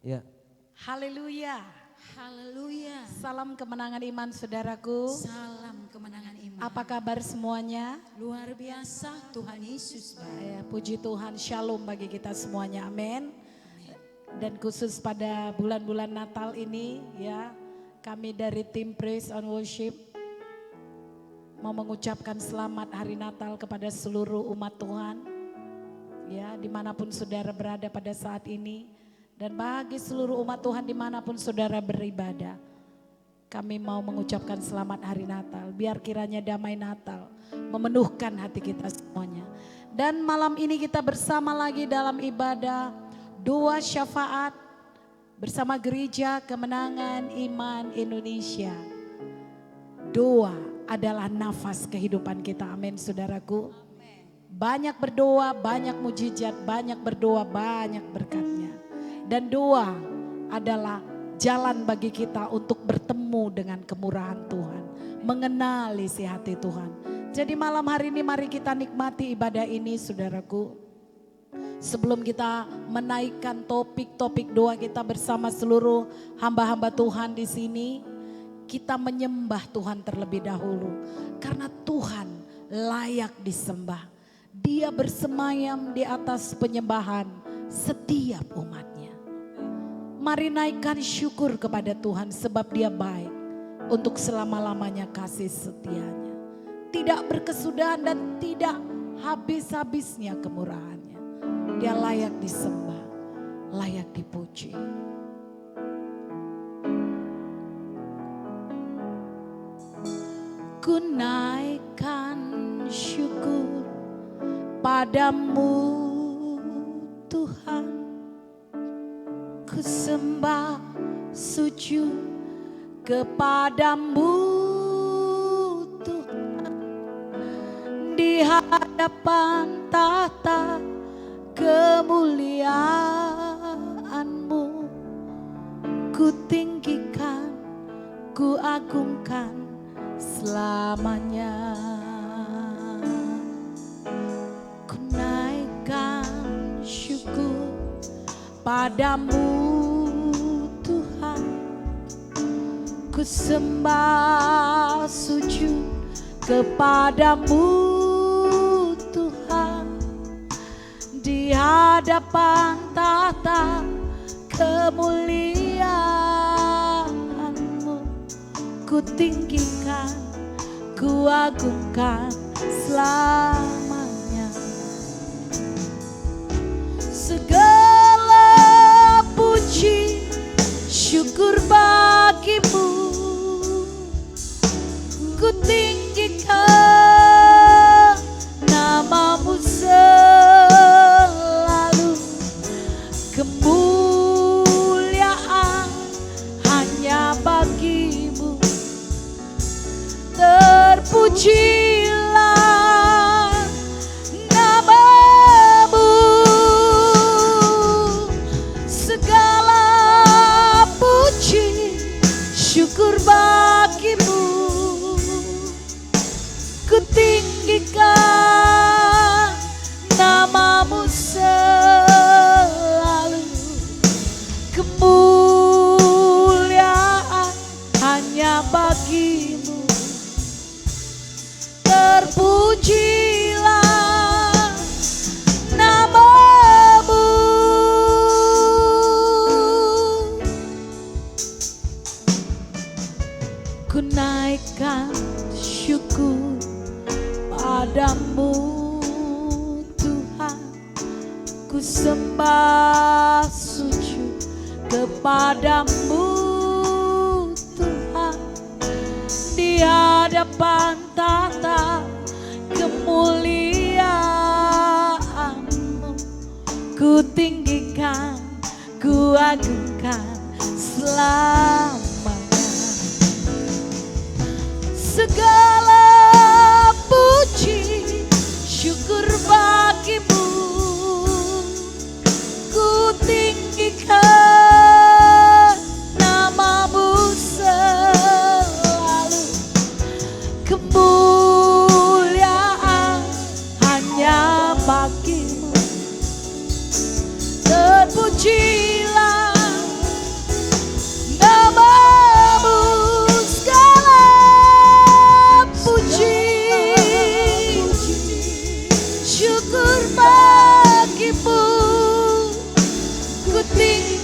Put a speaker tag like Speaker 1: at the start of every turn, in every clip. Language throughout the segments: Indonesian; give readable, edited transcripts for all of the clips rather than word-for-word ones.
Speaker 1: Ya.
Speaker 2: Haleluya.
Speaker 3: Haleluya.
Speaker 2: Salam kemenangan iman saudaraku.
Speaker 3: Salam kemenangan iman.
Speaker 2: Apa kabar semuanya?
Speaker 3: Luar biasa, Tuhan Yesus baik.
Speaker 2: Puji Tuhan, shalom bagi kita semuanya, amin. Dan khusus pada bulan-bulan Natal ini ya, kami dari tim Praise and Worship mau mengucapkan selamat hari Natal kepada seluruh umat Tuhan. Ya, dimanapun saudara berada pada saat ini. Dan bagi seluruh umat Tuhan dimanapun saudara beribadah. Kami mau mengucapkan selamat hari Natal. Biar kiranya damai Natal memenuhkan hati kita semuanya. Dan malam ini kita bersama lagi dalam ibadah doa syafaat bersama Gereja Kemenangan Iman Indonesia. Doa adalah nafas kehidupan kita, amin saudaraku. Banyak berdoa, banyak mujizat, banyak berdoa, banyak berkatnya. Dan doa adalah jalan bagi kita untuk bertemu dengan kemurahan Tuhan. Mengenali isi hati Tuhan. Jadi malam hari ini mari kita nikmati ibadah ini saudaraku. Sebelum kita menaikkan topik-topik doa kita bersama seluruh hamba-hamba Tuhan di sini. Kita menyembah Tuhan terlebih dahulu. Karena Tuhan layak disembah. Dia bersemayam di atas penyembahan setiap umatnya. Mari naikkan syukur kepada Tuhan sebab dia baik untuk selama-lamanya kasih setianya. Tidak berkesudahan dan tidak habis-habisnya kemurahannya. Dia layak disembah, layak dipuji. Ku naikkan syukur padamu Tuhan. Ku sembah sujud kepadamu Tuhan. Di hadapan tahta kemuliaan-Mu ku tinggikan, ku agungkan selamanya. Ku naikkan syukur padamu Tuhan. Ku sembah sujud kepadamu Tuhan. Di hadapan tahta kemuliaan-Mu ku tinggikan, ku agungkan selamanya. Segala puji syukur bagimu, ku tinggikan namamu selalu. Kemuliaan hanya bagimu, terpujilah namamu. Segala puji syukur bagimu, ku tinggikan namamu selalu. Kemuliaan hanya bagimu, terpujilah namamu. Ku naikkan syukur padamu Tuhan. Ku sembah sujud kepadamu Tuhan. Di hadapan tahta kemuliaan-Mu ku tinggikan, ku agungkan selamanya. Segala puji syukur bagimu, ku tinggikan namamu selalu. Kemuliaan hanya bagimu, terpujilah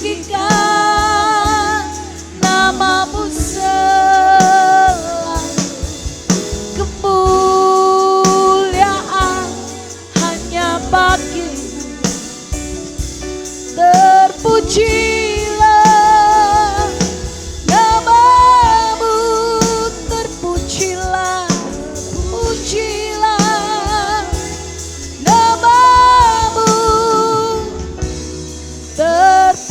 Speaker 2: tinggikan namamu selalu. Kemuliaan hanya bagi terpujilah namamu, terpujilah, pujilah namamu, terpujilah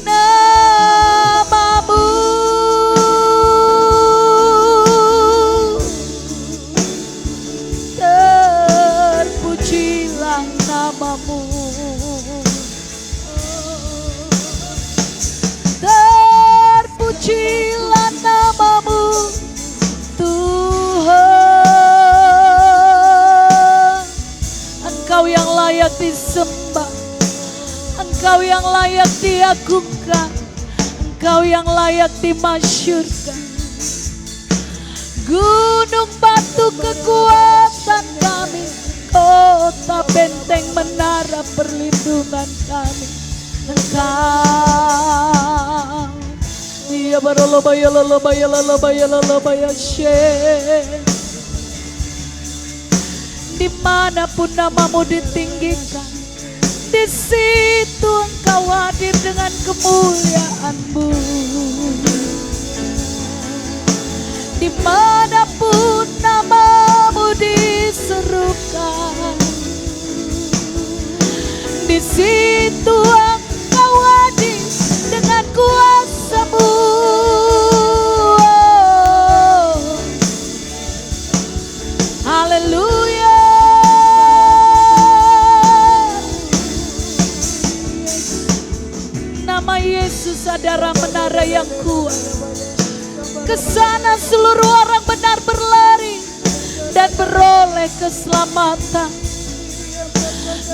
Speaker 2: namamu, terpujilah namamu, terpujilah namamu Tuhan. Engkau yang layak disembah, Engkau yang layak diagungkan, Engkau yang layak dimasyurkan. Gunung batu kekuatan kami, kota benteng menara perlindungan kami. Engkau, iya barolobaya lolobaya lolobaya lolobaya she. Dimanapun namamu ditinggikan, di situ Engkau hadir dengan kemuliaan-Mu. Dimanapun namamu diserukan, di situ Engkau hadir dengan kuasa-Mu. Haleluya. Nama Yesus adalah menara yang kuat. Kesana seluruh orang benar berlari dan beroleh keselamatan.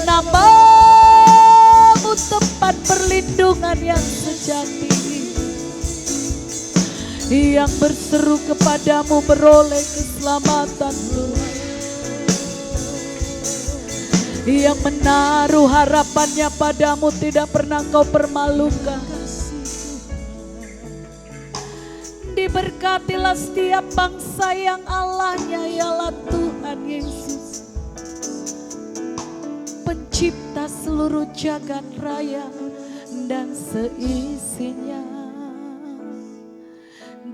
Speaker 2: Namamu tempat perlindungan yang sejati, yang berseru kepadamu beroleh keselamatan Tuhan. Yang menaruh harapannya padamu tidak pernah Kau permalukan. Diberkatilah setiap bangsa yang Allahnya ialah Tuhan Yesus, pencipta seluruh jagat raya dan seisinya.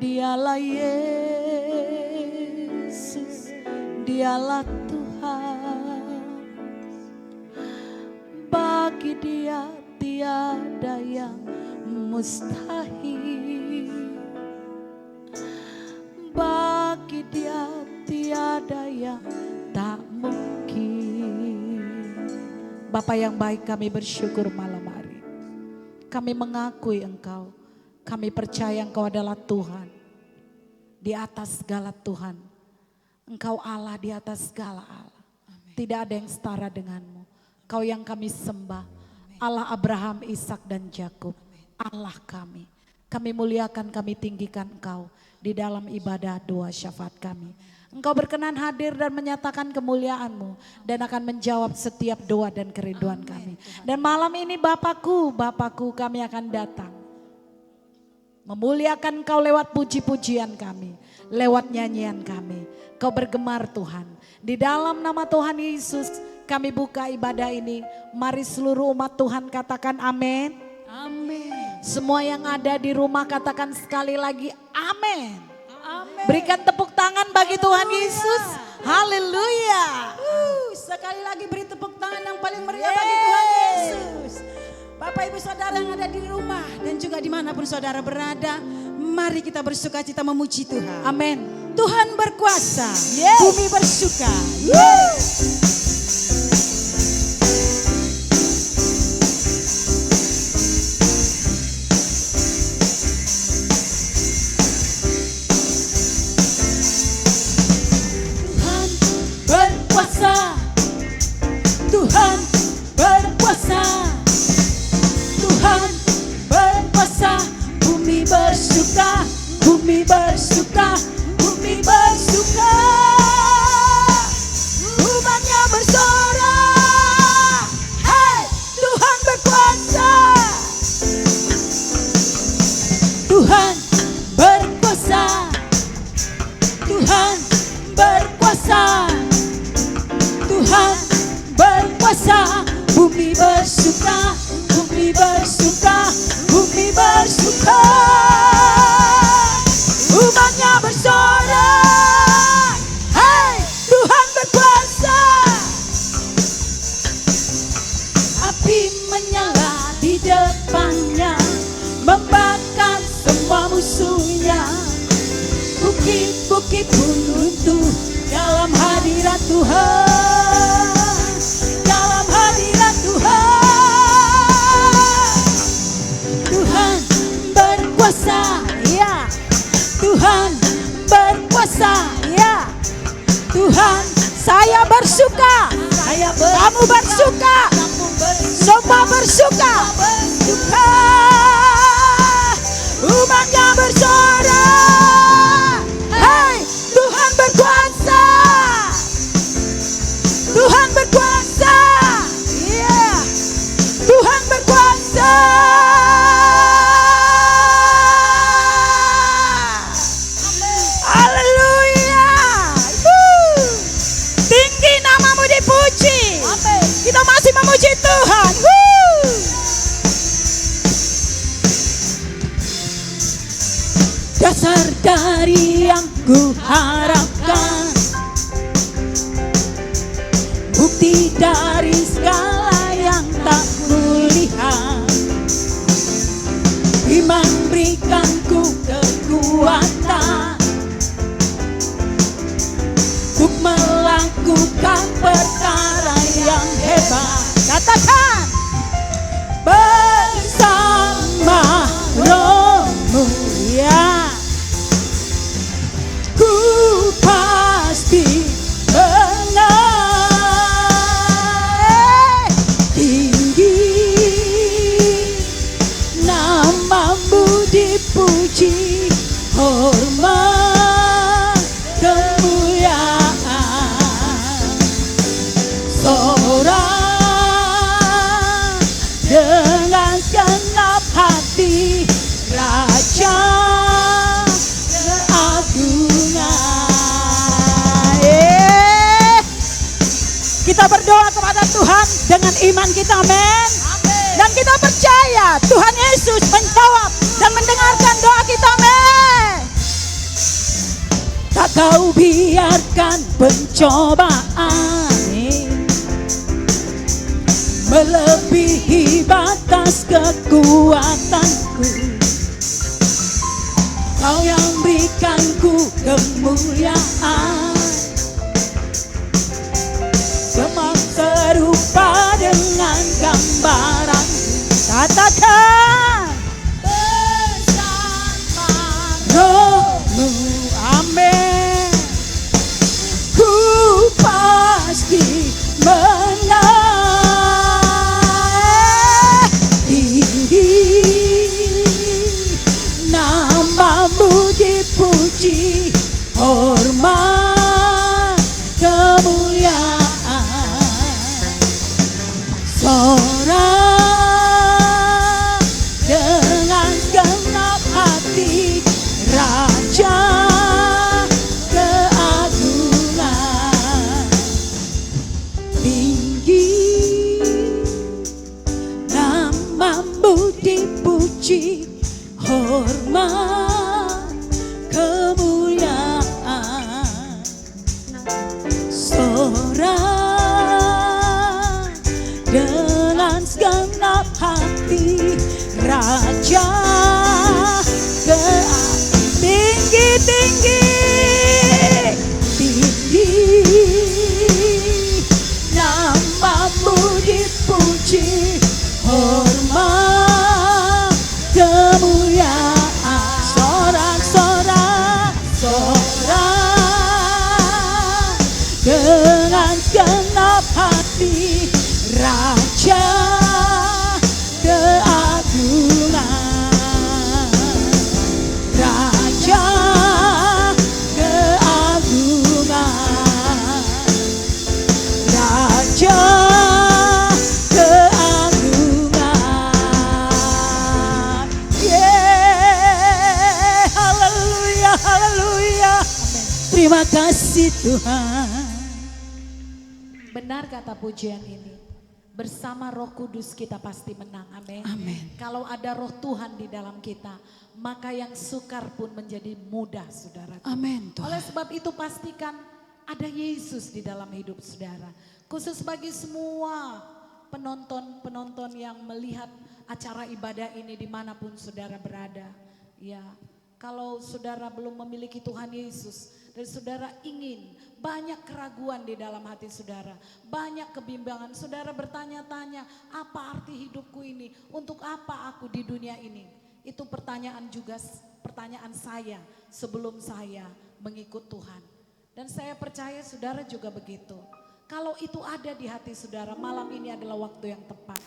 Speaker 2: Dialah Yesus, Dialah Tuhan. Bagi Dia tiada yang mustahil. Bagi Dia tiada yang tak mungkin. Bapa yang baik, kami bersyukur malam hari. Kami mengakui Engkau. Kami percaya Engkau adalah Tuhan. Di atas segala Tuhan. Engkau Allah di atas segala Allah. Tidak ada yang setara denganmu. Kau yang kami sembah. Allah Abraham, Ishak dan Yakub. Allah kami. Kami muliakan, kami tinggikan Engkau di dalam ibadah doa syafaat kami. Engkau berkenan hadir dan menyatakan kemuliaan-Mu dan akan menjawab setiap doa dan kerinduan kami. Dan malam ini Bapakku kami akan datang. Memuliakan Engkau lewat puji-pujian kami, lewat nyanyian kami. Kau bergemar Tuhan. Di dalam nama Tuhan Yesus kami buka ibadah ini. Mari seluruh umat Tuhan katakan amin.
Speaker 3: Amin.
Speaker 2: Semua yang ada di rumah katakan sekali lagi amin.
Speaker 3: Amin.
Speaker 2: Berikan tepuk tangan bagi Tuhan Yesus. Haleluya.
Speaker 3: Sekali lagi beri tepuk tangan yang paling meriah bagi Tuhan Yesus. Bapak ibu saudara yang ada di rumah dan juga dimanapun saudara berada, mari kita bersuka cita memuji Tuhan.
Speaker 2: Amin.
Speaker 3: Tuhan berkuasa,
Speaker 2: Yes.
Speaker 3: bumi bersuka.
Speaker 2: Tuhan berkuasa. Tuhan berkuasa. Tuhan berkuasa. Bumi bersuka. Bumi bersuka. Bumi bersuka. Umatnya
Speaker 3: bersuka, bumi bersuka, bumi bersuka. Umatnya bersorak, hai Tuhan berkuasa. Api menyala di depannya, membakar semua musuhnya. Bukit-bukit pun runtuh dalam hadirat Tuhan, dalam hadirat Tuhan. Tuhan berkuasa, ya. Tuhan berkuasa, ya. Tuhan, saya bersuka, kamu bersuka, semua bersuka. Umatnya bersorak, hai Tuhan berkuasa, Tuhan berkuasa, iya, Tuhan berkuasa. Haleluya. Tinggi namamu dipuji. Kita masih memuji Tuhan. Dasar dari yang ku harapkan, bukti dari segala yang tak kulihat. Iman berikan ku kekuatan untuk melakukan perkara yang hebat. Katakan, bersama Rohmu, ya, ku pasti menang. Tinggi namamu dipuji, hormat kemuliaan. Sorak dengan segenap hati, Raja keagungan. Kita berdoa kepada Tuhan dengan iman kita, amin. Dan kita percaya Tuhan Yesus menjawab dan mendengarkan doa kita, amin. Tak kau biarkan pencobaan melebihi batas kekuatanku. Kau yang berikanku kemuliaan, semak serupa dengan gambaran. Katakan, bersama Rohmu, amin. Ku pasti menang. Tinggi namamu dipuji, hormat kemuliaan. Sorak dengan segenap hati, Raja keagungan. Tinggi namamu dipuji, hormat kemuliaan. Sorak dengan segenap hati, Raja tinggi, tinggi, tinggi namamu dipuji, hormat kemuliaan. Sorak, sorak, sorak dengan segenap hati, Raja keagungan. Raja keagungan. Raja keagungan. Yeah, haleluya, haleluya. Terima kasih Tuhan.
Speaker 2: Benar kata pujian ini. Bersama Roh Kudus kita pasti menang. Amin.
Speaker 3: Amin.
Speaker 2: Kalau ada Roh Tuhan di dalam kita, maka yang sukar pun menjadi mudah, saudara.
Speaker 3: Amin Tuhan.
Speaker 2: Oleh sebab itu pastikan ada Yesus di dalam hidup saudara. Khusus bagi semua penonton-penonton yang melihat acara ibadah ini dimanapun saudara berada. Ya, kalau saudara belum memiliki Tuhan Yesus dan saudara ingin, banyak keraguan di dalam hati saudara, banyak kebimbangan, saudara bertanya-tanya, apa arti hidupku ini, untuk apa aku di dunia ini? Itu pertanyaan juga, pertanyaan saya sebelum saya mengikut Tuhan. Dan saya percaya saudara juga begitu. Kalau itu ada di hati saudara, malam ini adalah waktu yang tepat.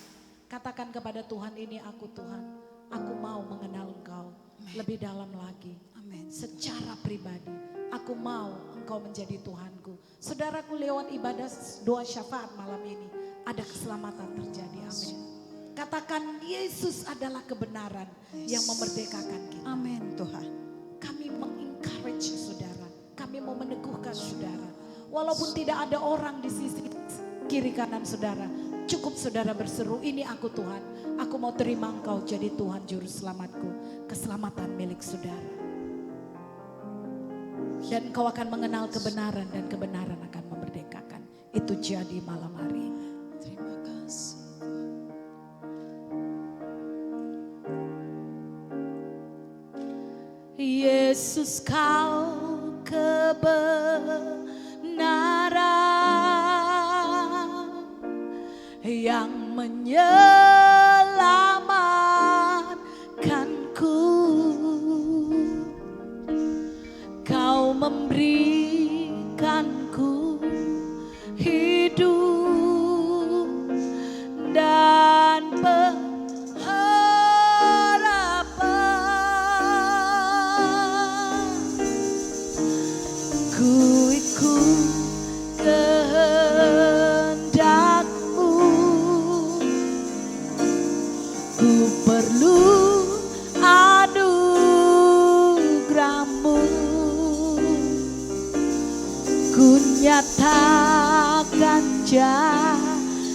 Speaker 2: Katakan kepada Tuhan, ini aku Tuhan, aku mau mengenal Engkau lebih dalam lagi.
Speaker 3: Amin.
Speaker 2: Secara pribadi, aku mau Engkau menjadi Tuhanku. Saudaraku, lewat ibadah doa syafaat malam ini, ada keselamatan terjadi. Amin. Katakan Yesus adalah kebenaran yang memerdekakan kita.
Speaker 3: Amin Tuhan.
Speaker 2: Kami mengencourage saudara, kami mau meneguhkan saudara. Walaupun tidak ada orang di sisi kiri kanan saudara, cukup saudara berseru, ini aku Tuhan, aku mau terima Engkau jadi Tuhan Juru Selamatku. Keselamatan milik saudara. Dan Engkau akan mengenal kebenaran dan kebenaran akan memerdekakan. Itu jadi malam hari ini.
Speaker 3: Terima kasih.
Speaker 2: Yesus, Kau kebenaran yang menyelamatkanku. Kau memberikanku hidup dan pengharapan. Ku ikut kehendak-Mu, ku perlu anugerah-Mu. Ku nyatakan janjiku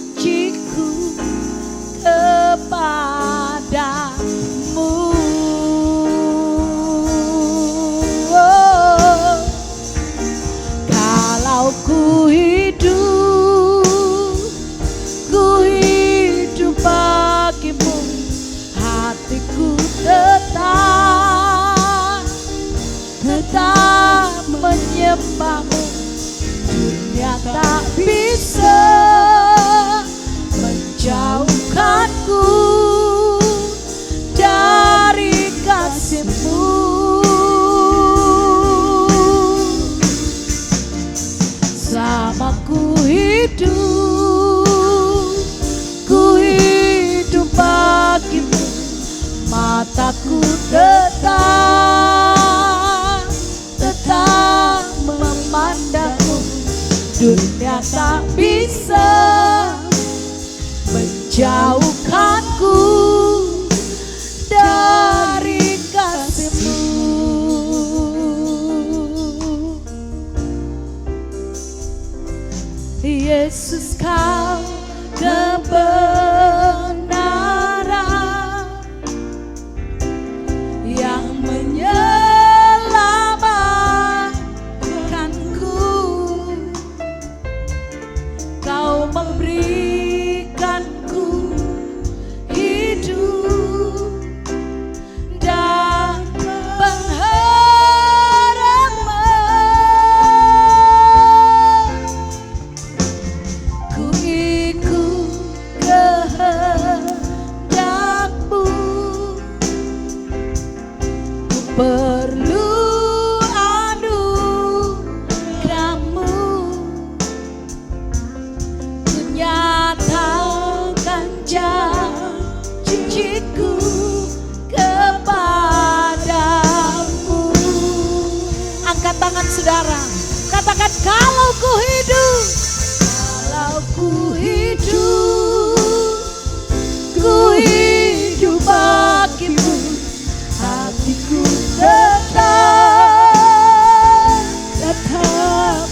Speaker 2: kepadamu. Oh, kalau ku hidup bagimu, hatiku tetap menyembah-Mu. Dunia tak bisa menjauhkanku dari kasih-Mu. Selama ku hidup bagimu, mataku tetap memandang-Mu. Dunia tak bisa menjauhkanku dari kasih-Mu. Yesus, Kau kebenaran yang menyelamatkanku. Kau memberikanku hidup dan pengharapan. Ku ikut kehendak-Mu, ku perlu anugerah-Mu. Ku nyatakan janjiku kepadamu. Angkat tangan saudara, katakan, kalau ku hidup bagimu, hatiku tetap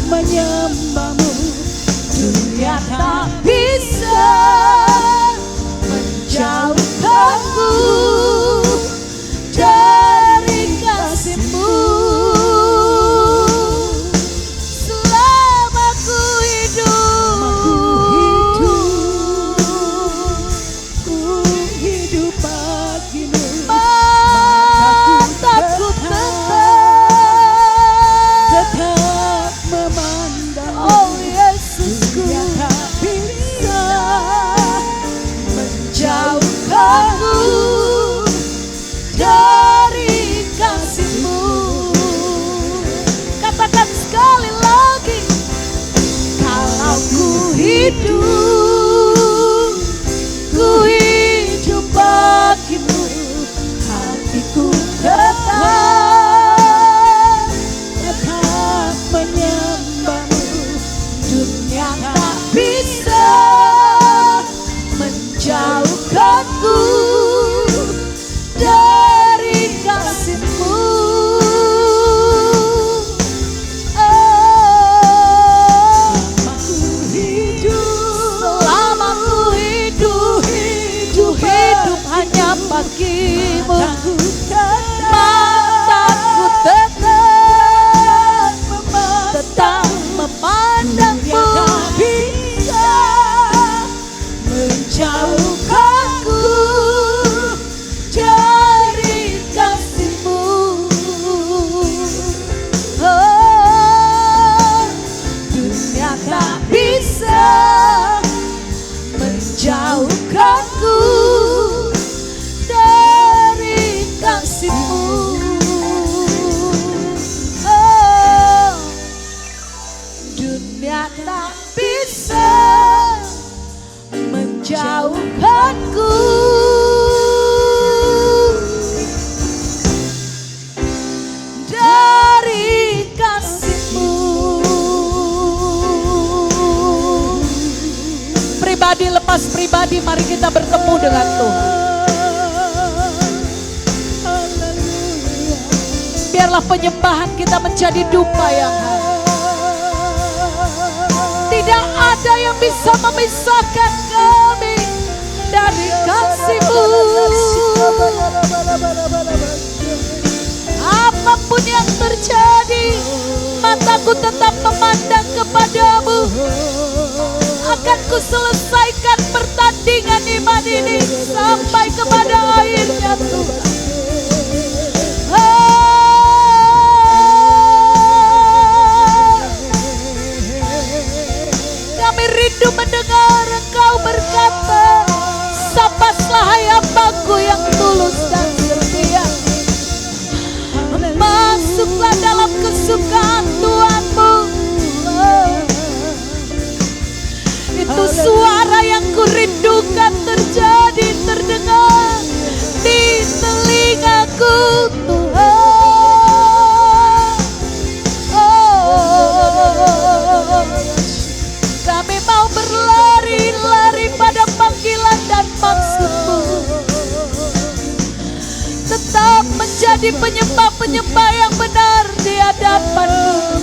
Speaker 2: menyembah-Mu. Dunia tak bisa bagimu.
Speaker 3: Mataku
Speaker 2: Tetap memandangmu.
Speaker 3: bisa menjauhkanku dari kasih-Mu. Oh, dunia tak bisa menjauhkanku dari kasih-Mu. Oh, dunia tak bisa menjauhkanku dari kasih-Mu.
Speaker 2: Pribadi lepas pribadi, mari kita bertemu dengan Tuhan. Biarlah penyembahan kita menjadi dupa yang halus. Tidak ada yang bisa memisahkan kami dari kasih-Mu. Apapun yang terjadi, mataku tetap memandang kepadamu. Akan ku selesaikan pertandingan iman ini sampai kepada akhirnya, Tuhan. Kami rindu mendengar Engkau berkata, sapaslah hai hambaku yang tulus dan setia. Masuklah dalam kesukaan Tuhanmu. Itu suara yang kurindukan terjadi, terdengar di telingaku, Tuhan. Oh, kami mau berlari-lari pada panggilan dan maksud-Mu. Tetap menjadi penyembah-penyembah yang benar di hadapan-Mu.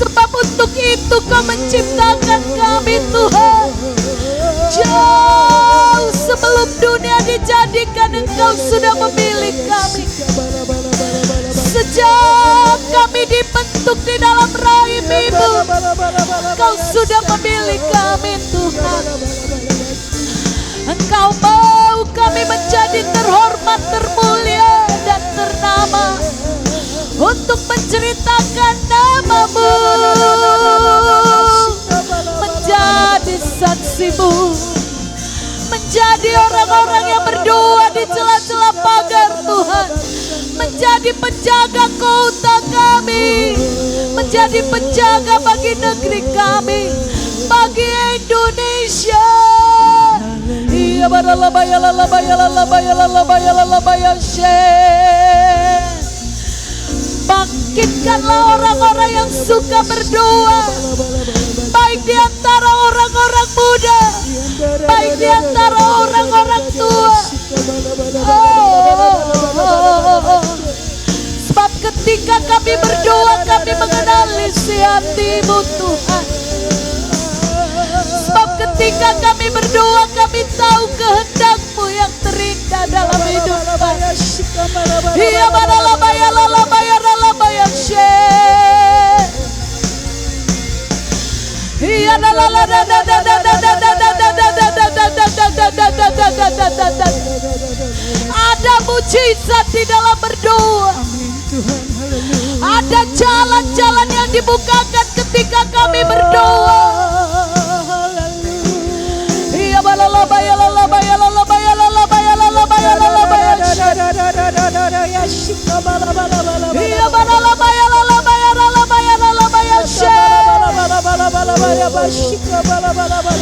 Speaker 2: Sebab untuk itu Kau menciptakan kami, Tuhan. Jauh sebelum dunia dijadikan, Engkau sudah memilih kami. Sejak kami dibentuk di dalam rahim ibu, Engkau sudah memilih kami, Tuhan. Engkau mau kami menjadi terhormat, termulia, dan ternama untuk menceritakan nama-Mu, menjadi saksi-Mu, menjadi orang-orang yang berdoa di celah-celah pagar, Tuhan, menjadi penjaga kota kami, menjadi penjaga bagi negeri kami, bagi Indonesia. Iya, bangkitkanlah orang-orang yang suka berdoa, baik di antara orang-orang muda, baik di antara orang-orang tua. Sebab ketika kami berdoa, kami mengenali isi hati-Mu, Tuhan. Sebab ketika kami berdoa, kami tahu kehendak-Mu yang terindah dalam hidup kami. Iya, ada mujizat di dalam berdoa. Ada jalan-jalan yang dibukakan ketika kami berdoa. Iya,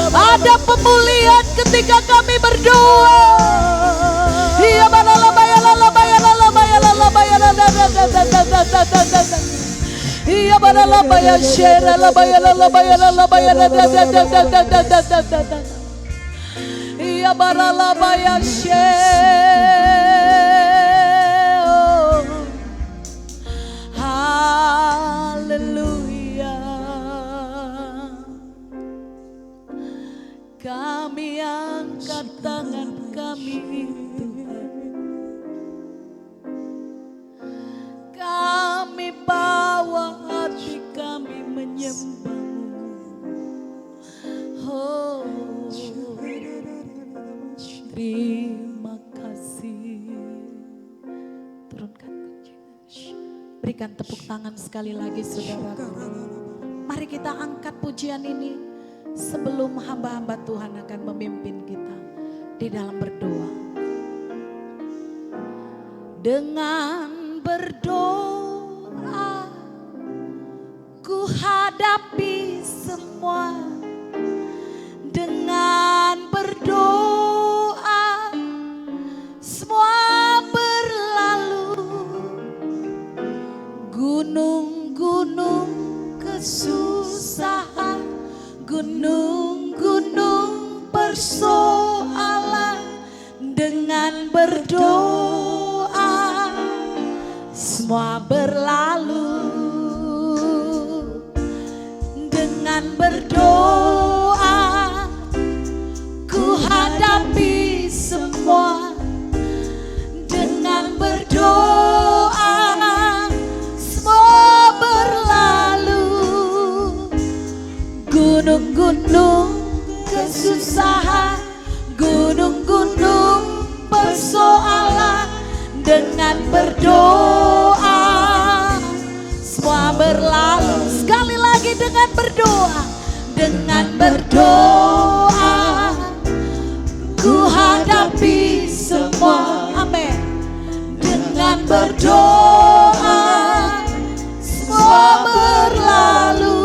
Speaker 2: ada pemulihan ketika kami berdoa. Haleluya. Kami angkat tangan kami Tuhan, kami bawa hati kami menyembah-Mu. Oh, terima kasih. Turunkan kunci. Berikan tepuk tangan sekali lagi saudara. Mari kita angkat pujian ini sebelum hamba-hamba Tuhan akan memimpin kita di dalam berdoa. Dengan berdoa ku hadapi semua. Dengan berdoa semua berlalu. Gunung-gunung kesusahan, gunung-gunung persoalan, dengan berdoa semua berlalu. Dengan berdoa ku hadapi semua. Dengan berdoa semua berlalu. Gunung-gunung kesusahan, gunung-gunung persoalan, dengan berdoa semua berlalu. Sekali lagi dengan berdoa. Dengan berdoa ku hadapi semua. Amin. Dengan berdoa semua berlalu.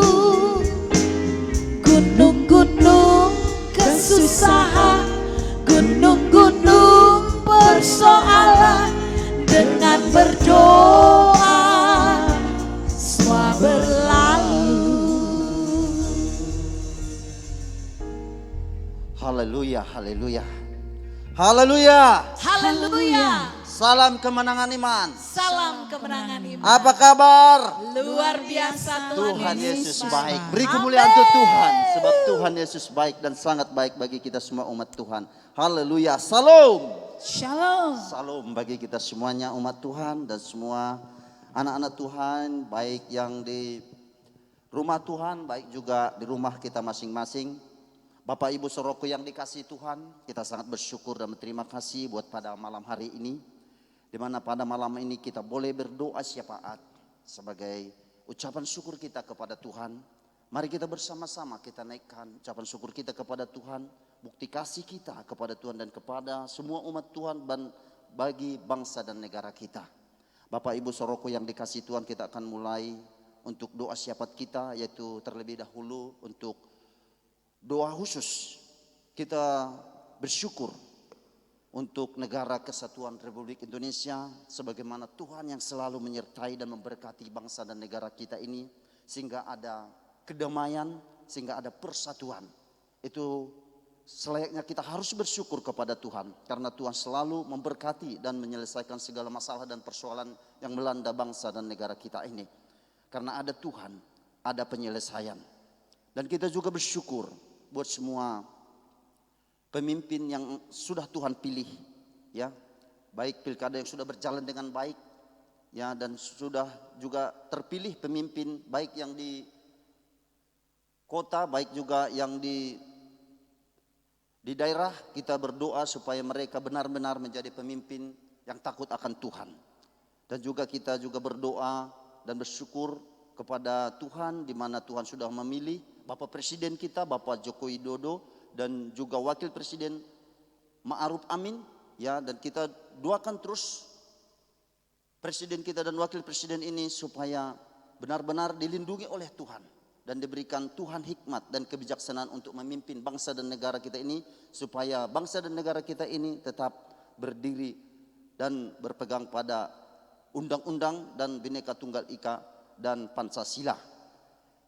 Speaker 2: Gunung-gunung kesusahan, gunung-gunung persoalan, dengan berdoa semua berlalu.
Speaker 1: Haleluya, haleluya. Haleluya.
Speaker 2: Haleluya.
Speaker 1: Salam kemenangan iman.
Speaker 2: Salam kemenangan iman.
Speaker 1: Apa kabar?
Speaker 2: Luar biasa
Speaker 1: Tuhan Yesus baik. Beri
Speaker 2: Amin.
Speaker 1: kemuliaan untuk Tuhan. Sebab Tuhan Yesus baik dan sangat baik bagi kita semua umat Tuhan. Haleluya. Salam.
Speaker 3: Shalom.
Speaker 1: Salam bagi kita semuanya umat Tuhan dan semua anak-anak Tuhan. Baik yang di rumah Tuhan, baik juga di rumah kita masing-masing. Bapak Ibu Saudaraku yang dikasihi Tuhan, kita sangat bersyukur dan berterima kasih buat pada malam hari ini. Di mana pada malam ini kita boleh berdoa syafaat sebagai ucapan syukur kita kepada Tuhan. Mari kita bersama-sama kita naikkan ucapan syukur kita kepada Tuhan. Bukti kasih kita kepada Tuhan dan kepada semua umat Tuhan dan bagi bangsa dan negara kita. Bapak Ibu Saudaraku yang dikasihi Tuhan, kita akan mulai untuk doa syafaat kita, yaitu terlebih dahulu untuk doa khusus. Kita bersyukur untuk negara kesatuan Republik Indonesia, sebagaimana Tuhan yang selalu menyertai dan memberkati bangsa dan negara kita ini, sehingga ada kedamaian, sehingga ada persatuan. Itu selayaknya kita harus bersyukur kepada Tuhan, karena Tuhan selalu memberkati dan menyelesaikan segala masalah dan persoalan yang melanda bangsa dan negara kita ini. Karena ada Tuhan, ada penyelesaian. Dan kita juga bersyukur buat semua pemimpin yang sudah Tuhan pilih, ya, baik pilkada yang sudah berjalan dengan baik, ya, dan sudah juga terpilih pemimpin baik yang di kota, baik juga yang di daerah. Kita berdoa supaya mereka benar-benar menjadi pemimpin yang takut akan Tuhan. Dan juga kita juga berdoa dan bersyukur kepada Tuhan, di mana Tuhan sudah memilih Bapak Presiden kita, Bapak Joko Widodo, dan juga Wakil Presiden Ma'ruf Amin, ya, dan kita doakan terus Presiden kita dan Wakil Presiden ini supaya benar-benar dilindungi oleh Tuhan dan diberikan Tuhan hikmat dan kebijaksanaan untuk memimpin bangsa dan negara kita ini, supaya bangsa dan negara kita ini tetap berdiri dan berpegang pada undang-undang dan Bhinneka Tunggal Ika dan Pancasila.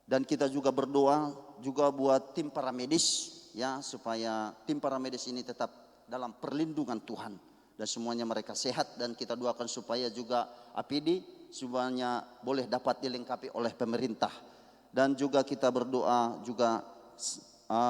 Speaker 1: Dan kita juga berdoa juga buat tim paramedis, ya, supaya tim paramedis ini tetap dalam perlindungan Tuhan dan semuanya mereka sehat. Dan kita doakan supaya juga APD semuanya boleh dapat dilengkapi oleh pemerintah. Dan juga kita berdoa juga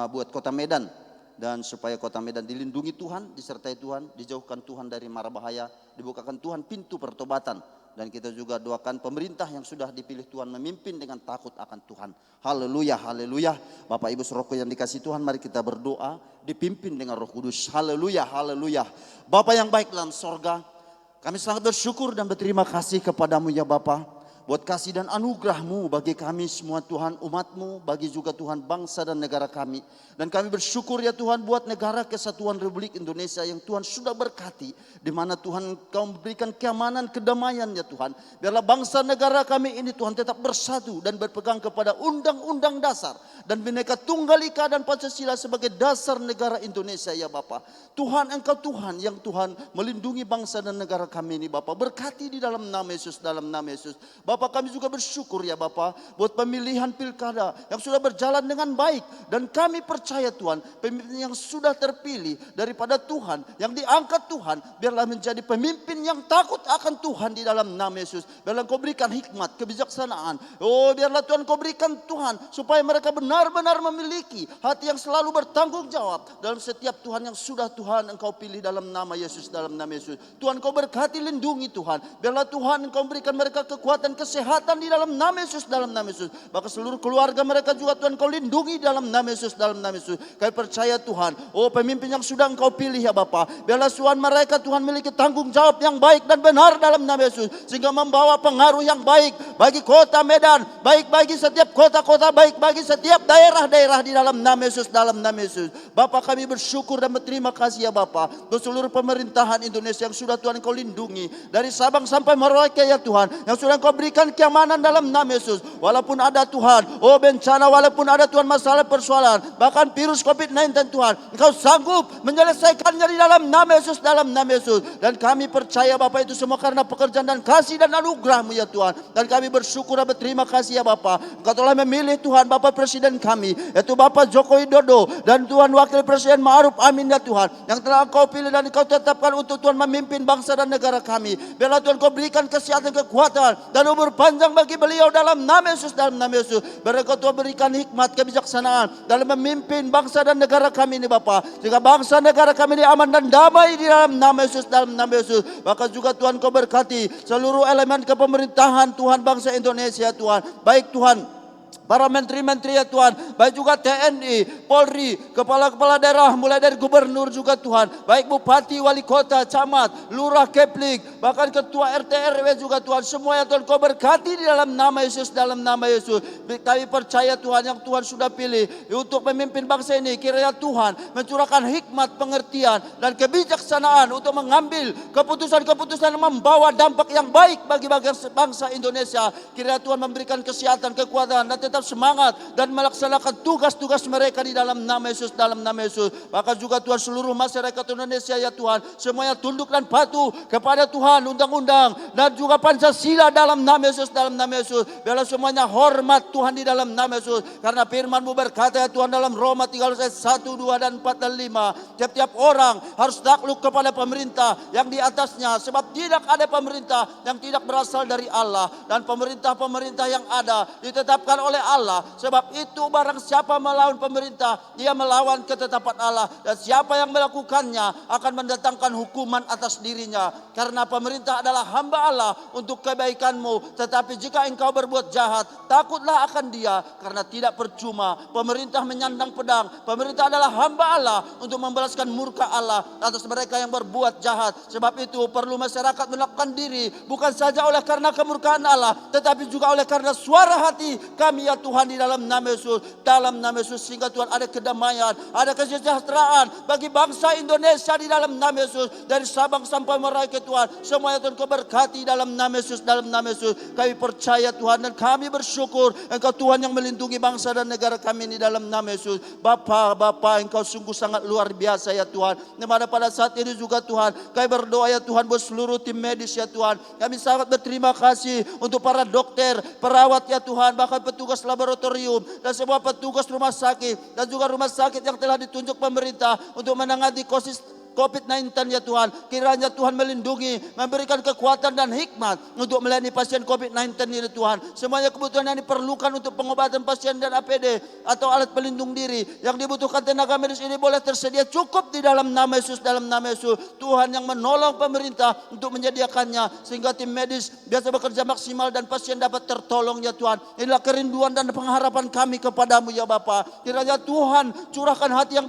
Speaker 1: buat Kota Medan, dan supaya kota Medan dilindungi Tuhan, disertai Tuhan, dijauhkan Tuhan dari mara bahaya, dibukakan Tuhan pintu pertobatan. Dan kita juga doakan pemerintah yang sudah dipilih Tuhan memimpin dengan takut akan Tuhan. Haleluya, haleluya. Bapak Ibu saudaraku yang dikasih Tuhan, mari kita berdoa dipimpin dengan Roh Kudus. Haleluya, haleluya. Bapa yang baik dalam sorga, kami sangat bersyukur dan berterima kasih kepadamu ya Bapa. Buat kasih dan anugerah-Mu bagi kami semua Tuhan, umat-Mu, bagi juga Tuhan bangsa dan negara kami. Dan kami bersyukur ya Tuhan buat negara kesatuan Republik Indonesia yang Tuhan sudah berkati. Di mana Tuhan Kau memberikan keamanan, kedamaian ya Tuhan. Biarlah bangsa negara kami ini Tuhan tetap bersatu dan berpegang kepada undang-undang dasar. Dan Bhinneka Tunggal Ika dan Pancasila sebagai dasar negara Indonesia ya Bapa. Tuhan Engkau Tuhan yang Tuhan melindungi bangsa dan negara kami ini Bapa. Berkati di dalam nama Yesus, dalam nama Yesus. Bapak kami juga bersyukur ya Bapak buat pemilihan pilkada yang sudah berjalan dengan baik. Dan kami percaya Tuhan pemimpin yang sudah terpilih daripada Tuhan, yang diangkat Tuhan, biarlah menjadi pemimpin yang takut akan Tuhan di dalam nama Yesus. Biarlah Kau berikan hikmat, kebijaksanaan. Oh biarlah Tuhan Kau berikan Tuhan supaya mereka benar-benar memiliki hati yang selalu bertanggung jawab dalam setiap Tuhan yang sudah Tuhan Engkau pilih dalam nama Yesus, dalam nama Yesus. Tuhan Kau berkati, lindungi Tuhan. Biarlah Tuhan Engkau berikan mereka kekuatan, kesehatan di dalam nama Yesus, dalam nama Yesus. Bahkan seluruh keluarga mereka juga Tuhan Kau lindungi dalam nama Yesus, dalam nama Yesus. Kami percaya Tuhan, oh pemimpin yang sudah Engkau pilih ya Bapa, biarlah Tuhan mereka Tuhan memiliki tanggung jawab yang baik dan benar dalam nama Yesus. Sehingga membawa pengaruh yang baik bagi kota Medan, baik bagi setiap kota-kota, baik bagi setiap daerah-daerah di dalam nama Yesus, dalam nama Yesus. Bapa kami bersyukur dan berterima kasih ya Bapa untuk seluruh pemerintahan Indonesia yang sudah Tuhan Engkau lindungi. Dari Sabang sampai Merauke ya Tuhan, yang sudah Engkau berikan keamanan dalam nama Yesus. Walaupun ada Tuhan, oh bencana, walaupun ada Tuhan masalah persoalan, bahkan virus COVID-19 Tuhan, Engkau sanggup menyelesaikannya di dalam nama Yesus, dalam nama Yesus. Dan kami percaya Bapak itu semua karena pekerjaan dan kasih dan anugerah-Mu ya Tuhan. Dan kami bersyukur dan berterima kasih ya Bapak, Engkau telah memilih Tuhan Bapak Presiden kami, yaitu Bapak Joko Widodo, dan Tuhan Wakil Presiden Ma'ruf Amin ya Tuhan, yang telah Engkau pilih dan Engkau tetapkan untuk Tuhan memimpin bangsa dan negara kami. Biarlah Tuhan Kau berikan kesehatan, kekuatan dan umur panjang bagi beliau dalam nama Yesus, dalam nama Yesus. Biarlah Kau Tuhan berikan hikmat, kebijaksanaan dalam memimpin bangsa dan negara kami ini Bapa, sehingga bangsa negara kami ini aman dan damai di dalam nama Yesus, dalam nama Yesus. Bahkan juga Tuhan Kau berkati seluruh elemen kepemerintahan Tuhan bangsa Indonesia Tuhan, baik Tuhan para menteri-menteri ya Tuhan, baik juga TNI, Polri, kepala-kepala daerah, mulai dari gubernur juga Tuhan, baik bupati, wali kota, camat, lurah, kepling, bahkan ketua RT RW juga Tuhan, semua ya Tuhan Kau berkati di dalam nama Yesus, dalam nama Yesus. Kami percaya Tuhan yang Tuhan sudah pilih untuk memimpin bangsa ini, kiranya Tuhan mencurahkan hikmat, pengertian dan kebijaksanaan untuk mengambil keputusan-keputusan yang membawa dampak yang baik bagi bangsa Indonesia. Kiranya Tuhan memberikan kesehatan, kekuatan dan tetap semangat dan melaksanakan tugas-tugas mereka di dalam nama Yesus, dalam nama Yesus. Bahkan juga Tuhan seluruh masyarakat Indonesia ya Tuhan, semuanya tunduk dan patuh kepada Tuhan, undang-undang dan juga Pancasila dalam nama Yesus, dalam nama Yesus. Biarlah semuanya hormat Tuhan di dalam nama Yesus, karena firman-Mu berkata ya Tuhan dalam Roma 13 ayat 1, 2 dan 4 dan 5, tiap-tiap orang harus takluk kepada pemerintah yang di atasnya, sebab tidak ada pemerintah yang tidak berasal dari Allah, dan pemerintah-pemerintah yang ada ditetapkan oleh Allah. Sebab itu barang siapa melawan pemerintah, dia melawan ketetapan Allah, dan siapa yang melakukannya akan mendatangkan hukuman atas dirinya. Karena pemerintah adalah hamba Allah untuk kebaikan-Mu, tetapi jika engkau berbuat jahat, takutlah akan dia, karena tidak percuma pemerintah menyandang pedang. Pemerintah adalah hamba Allah untuk membalaskan murka Allah atas mereka yang berbuat jahat. Sebab itu perlu masyarakat melakukan diri, bukan saja oleh karena kemurkaan Allah, tetapi juga oleh karena suara hati kami ya Tuhan di dalam nama Yesus, dalam nama Yesus. Sehingga Tuhan ada kedamaian, ada kesejahteraan bagi bangsa Indonesia di dalam nama Yesus. Dari Sabang sampai Merauke Tuhan, semuanya Tuhan Kau berkati dalam nama Yesus, dalam nama Yesus. Kami percaya Tuhan dan kami bersyukur Engkau Tuhan yang melindungi bangsa dan negara kami ini dalam nama Yesus. Bapa Engkau sungguh sangat luar biasa ya Tuhan. Dimana pada saat ini juga Tuhan, kami berdoa ya Tuhan buat seluruh tim medis ya Tuhan. Kami sangat berterima kasih untuk para dokter, perawat ya Tuhan, bahkan petugas laboratorium dan semua petugas rumah sakit dan juga rumah sakit yang telah ditunjuk pemerintah untuk menangani COVID-19 ya Tuhan. Kiranya Tuhan melindungi, memberikan kekuatan dan hikmat untuk melayani pasien COVID-19 ini Tuhan. Semuanya kebutuhan yang diperlukan untuk pengobatan pasien dan APD atau alat pelindung diri yang dibutuhkan tenaga medis ini boleh tersedia cukup di dalam nama Yesus, dalam nama Yesus. Tuhan yang menolong pemerintah untuk menyediakannya sehingga tim medis biasa bekerja maksimal dan pasien dapat tertolong ya Tuhan. Inilah kerinduan dan pengharapan kami kepadamu ya Bapa. Kiranya Tuhan curahkan hati yang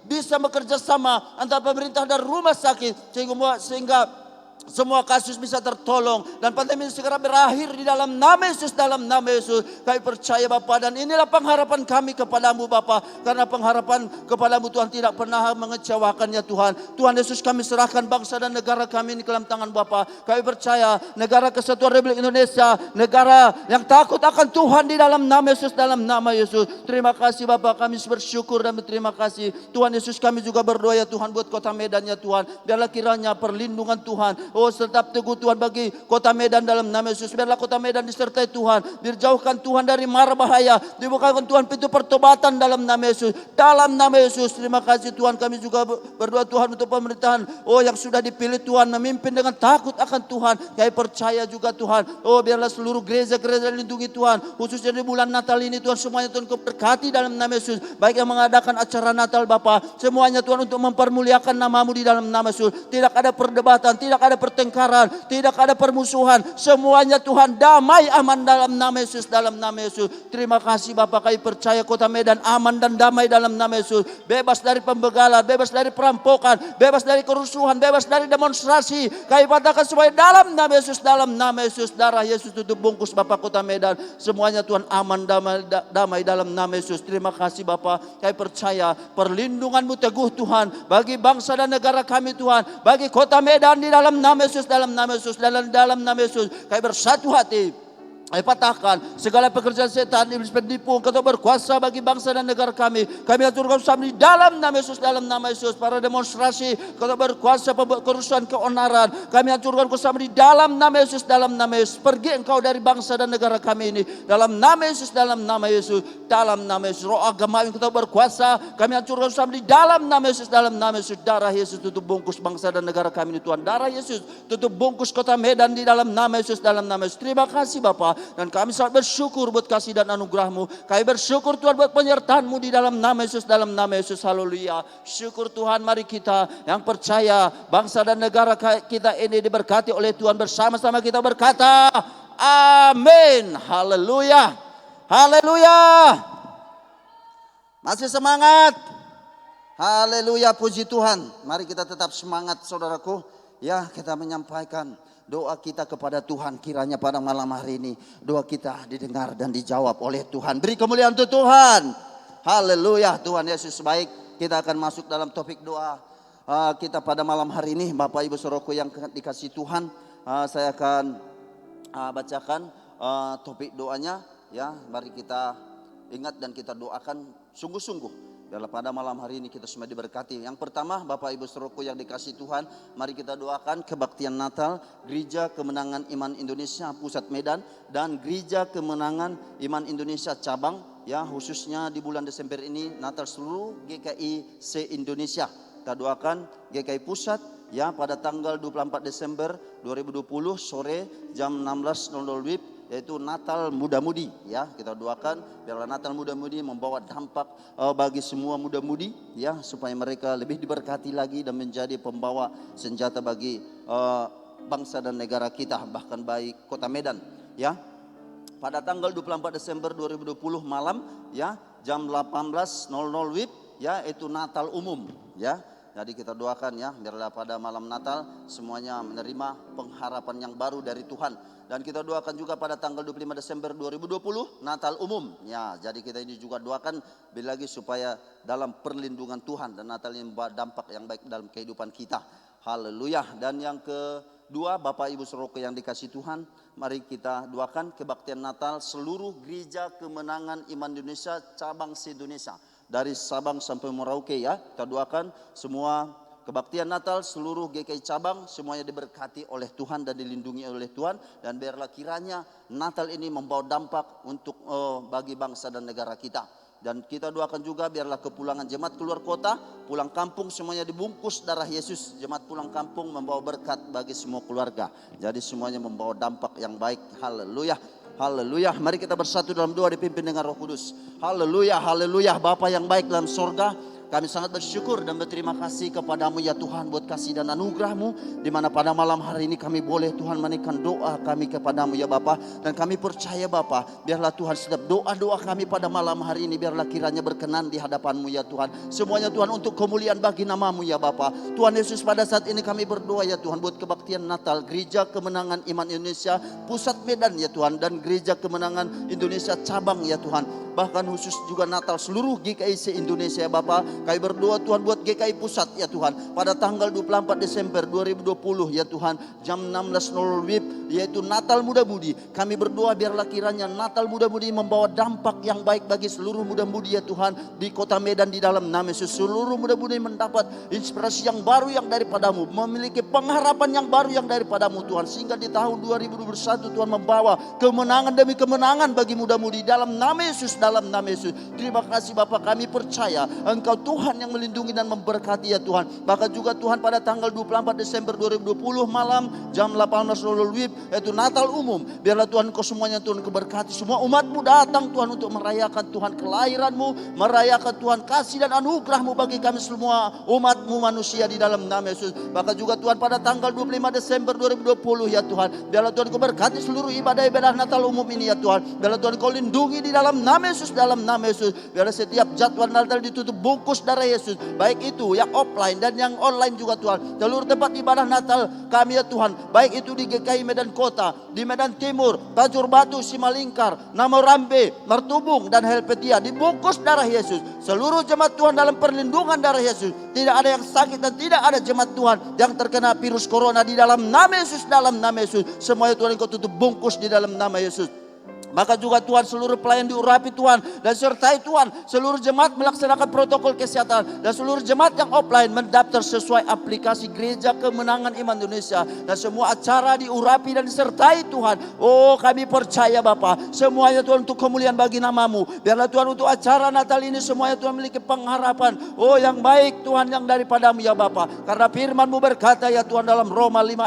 Speaker 1: bisa bekerja sama antara pemerintah dan rumah sakit sehingga semua kasus bisa tertolong dan pandemi ini segera berakhir di dalam nama Yesus, dalam nama Yesus. Kami percaya Bapa, dan inilah pengharapan kami kepadamu Bapa, karena pengharapan kepadamu Tuhan tidak pernah mengecewakan ya Tuhan. Tuhan Yesus, kami serahkan bangsa dan negara kami ini ke dalam tangan Bapa. Kami percaya negara Kesatuan Republik Indonesia, negara yang takut akan Tuhan di dalam nama Yesus, dalam nama Yesus. Terima kasih Bapa, kami bersyukur dan berterima kasih. Tuhan Yesus, kami juga berdoa ya Tuhan buat kota Medan ya Tuhan. Biarlah kiranya perlindungan Tuhan, oh tetap teguh Tuhan bagi kota Medan dalam nama Yesus. Biarlah kota Medan disertai Tuhan. Dijauhkan Tuhan dari mara bahaya. Dibukakan Tuhan pintu pertobatan dalam nama Yesus. Dalam nama Yesus. Terima kasih Tuhan. Kami juga berdoa Tuhan untuk pemerintahan. Oh yang sudah dipilih Tuhan. Memimpin dengan takut akan Tuhan. Kami percaya juga Tuhan. Oh biarlah seluruh gereja-gereja dilindungi Tuhan. Khususnya di bulan Natal ini Tuhan. Semuanya Tuhan kau berkati dalam nama Yesus. Baik yang mengadakan acara Natal Bapa. Semuanya Tuhan untuk mempermuliakan namamu di dalam nama Yesus. Tidak ada perdebatan. Tidak ada pertengkaran, tidak ada permusuhan. Semuanya Tuhan damai aman dalam nama Yesus, dalam nama Yesus. Terima kasih Bapak, kami percaya kota Medan aman dan damai dalam nama Yesus. Bebas dari pembegalan, bebas dari perampokan, bebas dari kerusuhan, bebas dari demonstrasi. Kami patahkan semuanya dalam nama Yesus, dalam nama Yesus. Darah Yesus tutup bungkus Bapak kota Medan. Semuanya Tuhan aman, damai dalam nama Yesus. Terima kasih Bapak, kami percaya perlindungan-Mu teguh Tuhan bagi bangsa dan negara kami Tuhan, bagi kota Medan di dalam nama Yesus, dalam nama Yesus, dalam nama Yesus. Kami bersatu hati. Kami patahkan segala pekerjaan setan, iblis penipu, engkau berkuasa bagi bangsa dan negara kami. Kami aturkan bersama di dalam nama Yesus, dalam nama Yesus. Para demonstrasi, engkau berkuasa kerusuhan, keonaran. Kami aturkan bersama di dalam nama Yesus, dalam nama Yesus. Pergi engkau dari bangsa dan negara kami ini. Dalam nama Yesus, dalam nama Yesus, dalam nama Yesus. Roh agama yang engkau berkuasa, kami aturkan bersama di dalam nama Yesus, dalam nama Yesus. Darah Yesus tutup bungkus bangsa dan negara kami ini Tuhan. Darah Yesus tutup bungkus kota Medan di dalam nama Yesus, dalam nama Yesus. Terima kasih Bapak. Dan kami sangat bersyukur buat kasih dan anugerah-Mu. Kami bersyukur Tuhan buat penyertaan-Mu di dalam nama Yesus, dalam nama Yesus. Haleluya. Syukur Tuhan, mari kita yang percaya bangsa dan negara kita ini diberkati oleh Tuhan. Bersama-sama kita berkata, amin. Haleluya. Haleluya. Masih semangat? Haleluya, puji Tuhan. Mari kita tetap semangat saudaraku. Ya, kita menyampaikan doa kita kepada Tuhan, kiranya pada malam hari ini doa kita didengar dan dijawab oleh Tuhan. Beri kemuliaan untuk Tuhan. Haleluya, Tuhan Yesus baik. Kita akan masuk dalam topik doa kita pada malam hari ini. Bapak Ibu Saudaraku yang dikasih Tuhan, saya akan bacakan topik doanya. Ya, mari kita ingat dan kita doakan sungguh-sungguh. Biarlah pada malam hari ini kita semua diberkati. Yang pertama, Bapak Ibu Saudaraku yang dikasih Tuhan, mari kita doakan kebaktian Natal Gereja Kemenangan Iman Indonesia Pusat Medan dan Gereja Kemenangan Iman Indonesia Cabang, ya khususnya di bulan Desember ini Natal seluruh GKI se-Indonesia. Kita doakan GKI Pusat ya pada tanggal 24 Desember 2020 sore jam 16.00 WIB, yaitu Natal muda-mudi ya. Kita doakan biarlah Natal muda-mudi membawa dampak bagi semua muda-mudi ya, supaya mereka lebih diberkati lagi dan menjadi pembawa senjata bagi bangsa dan negara kita, bahkan baik kota Medan ya. Pada tanggal 24 Desember 2020 malam ya jam 18.00 WIB ya, itu Natal umum ya. Jadi kita doakan ya, biarlah pada malam Natal semuanya menerima pengharapan yang baru dari Tuhan. Dan kita doakan juga pada tanggal 25 Desember 2020 Natal umum. Ya, jadi kita ini juga doakan bila lagi supaya dalam perlindungan Tuhan dan Natal ini membawa dampak yang baik dalam kehidupan kita. Haleluya. Dan yang kedua, Bapak Ibu Saudaraku yang dikasih Tuhan, mari kita doakan kebaktian Natal seluruh Gereja Kemenangan Iman Indonesia cabang se-Indonesia. Dari Sabang sampai Merauke ya, kita doakan semua kebaktian Natal seluruh GKI cabang semuanya diberkati oleh Tuhan dan dilindungi oleh Tuhan. Dan biarlah kiranya Natal ini membawa dampak untuk bagi bangsa dan negara kita. Dan kita doakan juga biarlah kepulangan jemaat keluar kota, pulang kampung semuanya dibungkus darah Yesus. Jemaat pulang kampung membawa berkat bagi semua keluarga. Jadi semuanya membawa dampak yang baik. Haleluya. Haleluya. Mari kita bersatu dalam doa dipimpin dengan Roh Kudus. Haleluya, haleluya. Bapa yang baik dalam sorga, kami sangat bersyukur dan berterima kasih kepadamu ya Tuhan buat kasih dan anugerah-Mu, di mana pada malam hari ini kami boleh Tuhan menaikkan doa kami kepadamu ya Bapa. Dan kami percaya Bapa, biarlah Tuhan setiap doa-doa kami pada malam hari ini biarlah kiranya berkenan di hadapan-Mu ya Tuhan. Semuanya Tuhan untuk kemuliaan bagi nama-Mu ya Bapa. Tuhan Yesus, pada saat ini kami berdoa ya Tuhan buat kebaktian Natal Gereja Kemenangan Iman Indonesia Pusat Medan ya Tuhan, dan Gereja Kemenangan Indonesia Cabang ya Tuhan. Bahkan khusus juga Natal seluruh GKI se-Indonesia ya Bapa. Kami berdoa Tuhan buat GKI Pusat ya Tuhan. Pada tanggal 24 Desember 2020 ya Tuhan, jam 16.00 WIB, yaitu Natal Muda-Mudi. Kami berdoa biarlah kiranya Natal Muda-Mudi membawa dampak yang baik bagi seluruh muda-mudi ya Tuhan di kota Medan di dalam nama Yesus. Seluruh muda-mudi mendapat inspirasi yang baru yang daripadamu, memiliki pengharapan yang baru yang daripadamu Tuhan. Sehingga di tahun 2021 Tuhan membawa kemenangan demi kemenangan bagi muda-mudi dalam nama Yesus, dalam nama Yesus. Terima kasih Bapak, kami percaya Engkau Tuhan yang melindungi dan memberkati ya Tuhan. Bahkan juga Tuhan pada tanggal 24 Desember 2020 malam jam 18.00 WIB, yaitu Natal umum. Biarlah Tuhan Engkau semuanya Tuhan keberkati. Semua umat-Mu datang Tuhan untuk merayakan Tuhan kelahiran-Mu, merayakan Tuhan kasih dan anugerah-Mu bagi kami semua umat-Mu manusia di dalam nama Yesus. Bahkan juga Tuhan pada tanggal 25 Desember 2020 ya Tuhan, biarlah Tuhan Engkau berkati seluruh ibadah-ibadah Natal umum ini ya Tuhan. Biarlah Tuhan Engkau lindungi di dalam nama Yesus, dalam nama Yesus. Biarlah setiap jadwal Natal ditutup bungkus darah Yesus, baik itu yang offline dan yang online juga Tuhan. Seluruh tempat ibadah Natal kami ya Tuhan, baik itu di GKI Medan Kota, di Medan Timur, Tajur Batu, Simalingkar, Namorambe, Martubung dan Helvetia, dibungkus darah Yesus. Seluruh jemaat Tuhan dalam perlindungan darah Yesus. Tidak ada yang sakit dan tidak ada jemaat Tuhan yang terkena virus corona di dalam nama Yesus, dalam nama Yesus. Semuanya Tuhan Engkau tutup bungkus di dalam nama Yesus. Maka juga Tuhan seluruh pelayan diurapi Tuhan, dan sertai Tuhan seluruh jemaat melaksanakan protokol kesehatan, dan seluruh jemaat yang offline mendaftar sesuai aplikasi Gereja Kemenangan Iman Indonesia, dan semua acara diurapi dan disertai Tuhan. Oh kami percaya Bapa, semuanya Tuhan untuk kemuliaan bagi nama-Mu. Biarlah Tuhan untuk acara Natal ini semuanya Tuhan memiliki pengharapan, oh yang baik Tuhan yang daripada-Mu ya Bapa. Karena firman-Mu berkata ya Tuhan dalam Roma 5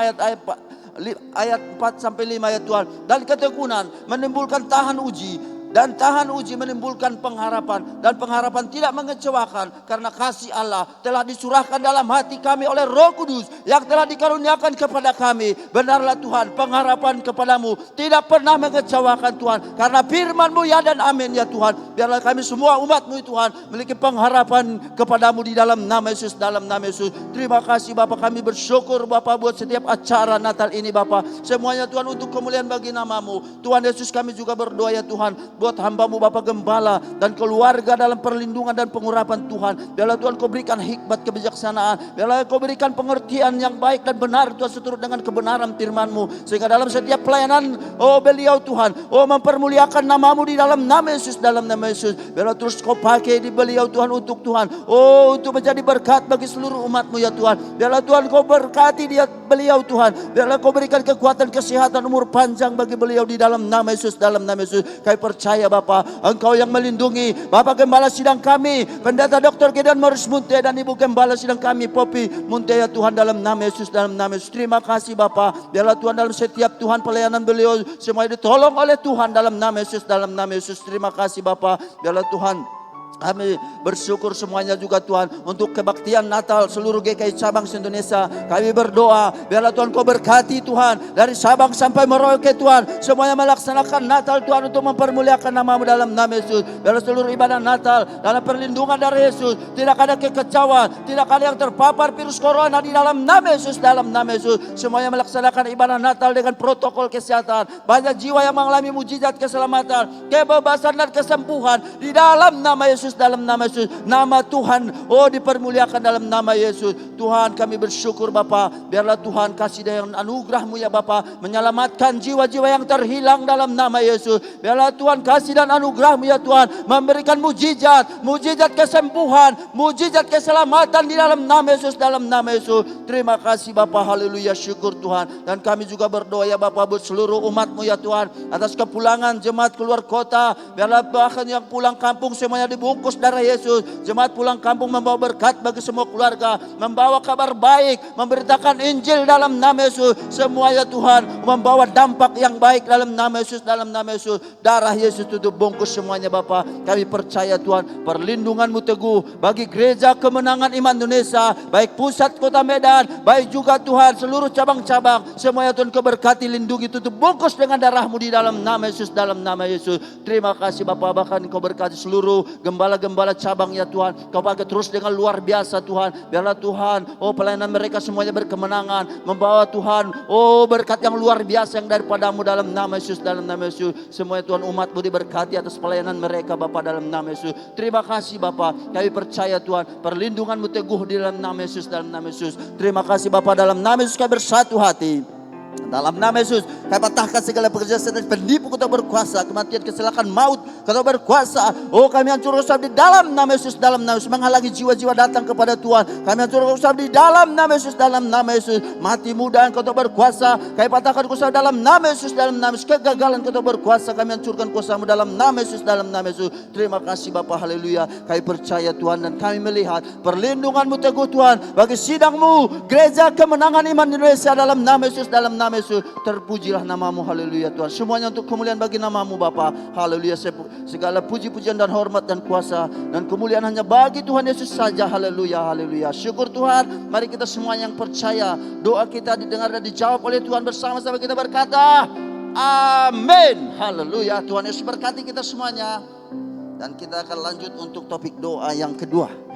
Speaker 1: ayat 4 sampai 5 ya Tuhan, dan ketekunan menimbulkan tahan uji, dan tahan uji menimbulkan pengharapan, dan pengharapan tidak mengecewakan karena kasih Allah telah disurahkan dalam hati kami oleh Roh Kudus yang telah dikaruniakan kepada kami. Benarlah Tuhan, pengharapan kepadamu tidak pernah mengecewakan Tuhan, karena firman-Mu ya dan amin ya Tuhan. Biarlah kami semua umat-Mu Tuhan memiliki pengharapan kepadamu di dalam nama Yesus, dalam nama Yesus. Terima kasih Bapa, kami bersyukur Bapa buat setiap acara Natal ini Bapa. Semuanya Tuhan untuk kemuliaan bagi nama-Mu. Tuhan Yesus, kami juga berdoa ya Tuhan buat hamba-Mu Bapak Gembala dan keluarga dalam perlindungan dan pengurapan Tuhan. Biarlah Tuhan Kau berikan hikmat kebijaksanaan, biarlah Kau berikan pengertian yang baik dan benar Tuhan seturut dengan kebenaran firman-Mu, sehingga dalam setiap pelayanan oh beliau Tuhan oh mempermuliakan nama-Mu di dalam nama Yesus, dalam nama Yesus. Biarlah terus Kau pakai di beliau Tuhan untuk Tuhan oh untuk menjadi berkat bagi seluruh umat-Mu ya Tuhan. Biarlah Tuhan Kau berkati dia beliau Tuhan, biarlah Kau berikan kekuatan, kesehatan, umur panjang bagi beliau di dalam nama Yesus, dalam nama Yesus. Kami percaya Bapa, Engkau yang melindungi Bapak Gembala sidang kami, Pendeta Dr. Gideon Morris Munte, dan Ibu Gembala sidang kami Popi Munte ya Tuhan, dalam nama Yesus, dalam nama Yesus. Terima kasih Bapa, biarlah Tuhan dalam setiap Tuhan pelayanan beliau semuanya ditolong oleh Tuhan dalam nama Yesus, dalam nama Yesus. Terima kasih Bapa, biarlah Tuhan kami bersyukur semuanya juga Tuhan untuk kebaktian Natal seluruh GKI cabang se-Indonesia. Kami berdoa biarlah Tuhan Kau berkati Tuhan dari Sabang sampai Merauke Tuhan, semuanya melaksanakan Natal Tuhan untuk mempermuliakan nama-Mu dalam nama Yesus. Biarlah seluruh ibadah Natal dalam perlindungan dari Yesus, tidak ada kekecauan, tidak ada yang terpapar virus corona di dalam nama Yesus, dalam nama Yesus. Semuanya melaksanakan ibadah Natal dengan protokol kesehatan. Banyak jiwa yang mengalami mujizat keselamatan, kebebasan dan kesembuhan di dalam nama Yesus, Yesus, dalam nama Yesus. Nama Tuhan, dipermuliakan dalam nama Yesus. Tuhan, kami bersyukur Bapa, biarlah Tuhan kasih dan anugerah-Mu ya Bapa, menyelamatkan jiwa-jiwa yang terhilang dalam nama Yesus. Biarlah Tuhan kasih dan anugerah-Mu ya Tuhan, memberikan mujizat, mujizat kesembuhan, mujizat keselamatan di dalam nama Yesus, dalam nama Yesus. Terima kasih Bapa, haleluya, syukur Tuhan. Dan kami juga berdoa ya Bapa buat seluruh umat-Mu ya Tuhan, atas kepulangan jemaat keluar kota. Biarlah bahkan yang pulang kampung semuanya dibungkus darah Yesus. Jemaat pulang kampung membawa berkat bagi semua keluarga, membawa kabar baik, memberitakan Injil dalam nama Yesus. Semua ya Tuhan membawa dampak yang baik dalam nama Yesus, dalam nama Yesus. Darah Yesus tutup bungkus semuanya Bapa. Kami percaya Tuhan, perlindungan-Mu teguh bagi Gereja Kemenangan Iman Indonesia, baik pusat kota Medan, baik juga Tuhan seluruh cabang-cabang. Semuanya Tuhan keberkati, lindungi, tutup bungkus dengan darah-Mu di dalam nama Yesus, dalam nama Yesus. Terima kasih Bapa, bahkan Kau berkati seluruh gembala-gembala cabang ya Tuhan. Kau pakai terus dengan luar biasa Tuhan. Biarlah Tuhan, pelayanan mereka semuanya berkemenangan, membawa Tuhan, berkat yang luar biasa yang daripada-Mu dalam nama Yesus, dalam nama Yesus. Semuanya Tuhan, umat-Mu diberkati atas pelayanan mereka Bapa, dalam nama Yesus. Terima kasih Bapa, kami percaya Tuhan, perlindungan-Mu teguh di dalam nama Yesus, dalam nama Yesus. Terima kasih Bapa, dalam nama Yesus kami bersatu hati. Dalam nama Yesus, kami patahkan segala pekerjaan setan, penipu Kau berkuasa, kematian, kecelakaan, maut Kau berkuasa. Kami hancur rusak di dalam nama Yesus, dalam nama Yesus. Menghalangi jiwa-jiwa datang kepada Tuhan, kami hancur rusak di dalam nama Yesus, dalam nama Yesus. Mati muda Kau berkuasa, kami patahkan kuasa dalam nama Yesus, dalam nama Yesus. Kegagalan Kau berkuasa, kami hancurkan kuasa-Mu dalam nama Yesus, dalam nama Yesus. Terima kasih Bapa, haleluya. Kami percaya Tuhan, dan kami melihat perlindungan-Mu teguh Tuhan bagi sidang-Mu Gereja Kemenangan Iman Indonesia, dalam nama Yesus, dalam nama Yesus. Terpujilah nama-Mu, haleluya Tuhan. Semuanya untuk kemuliaan bagi nama-Mu Bapa, haleluya. Segala puji-pujian dan hormat dan kuasa dan kemuliaan hanya bagi Tuhan Yesus saja, haleluya, haleluya. Syukur Tuhan. Mari kita semua yang percaya, doa kita didengar dan dijawab oleh Tuhan. Bersama-sama kita berkata amin, haleluya. Tuhan Yesus berkati kita semuanya. Dan kita akan lanjut untuk topik doa yang kedua.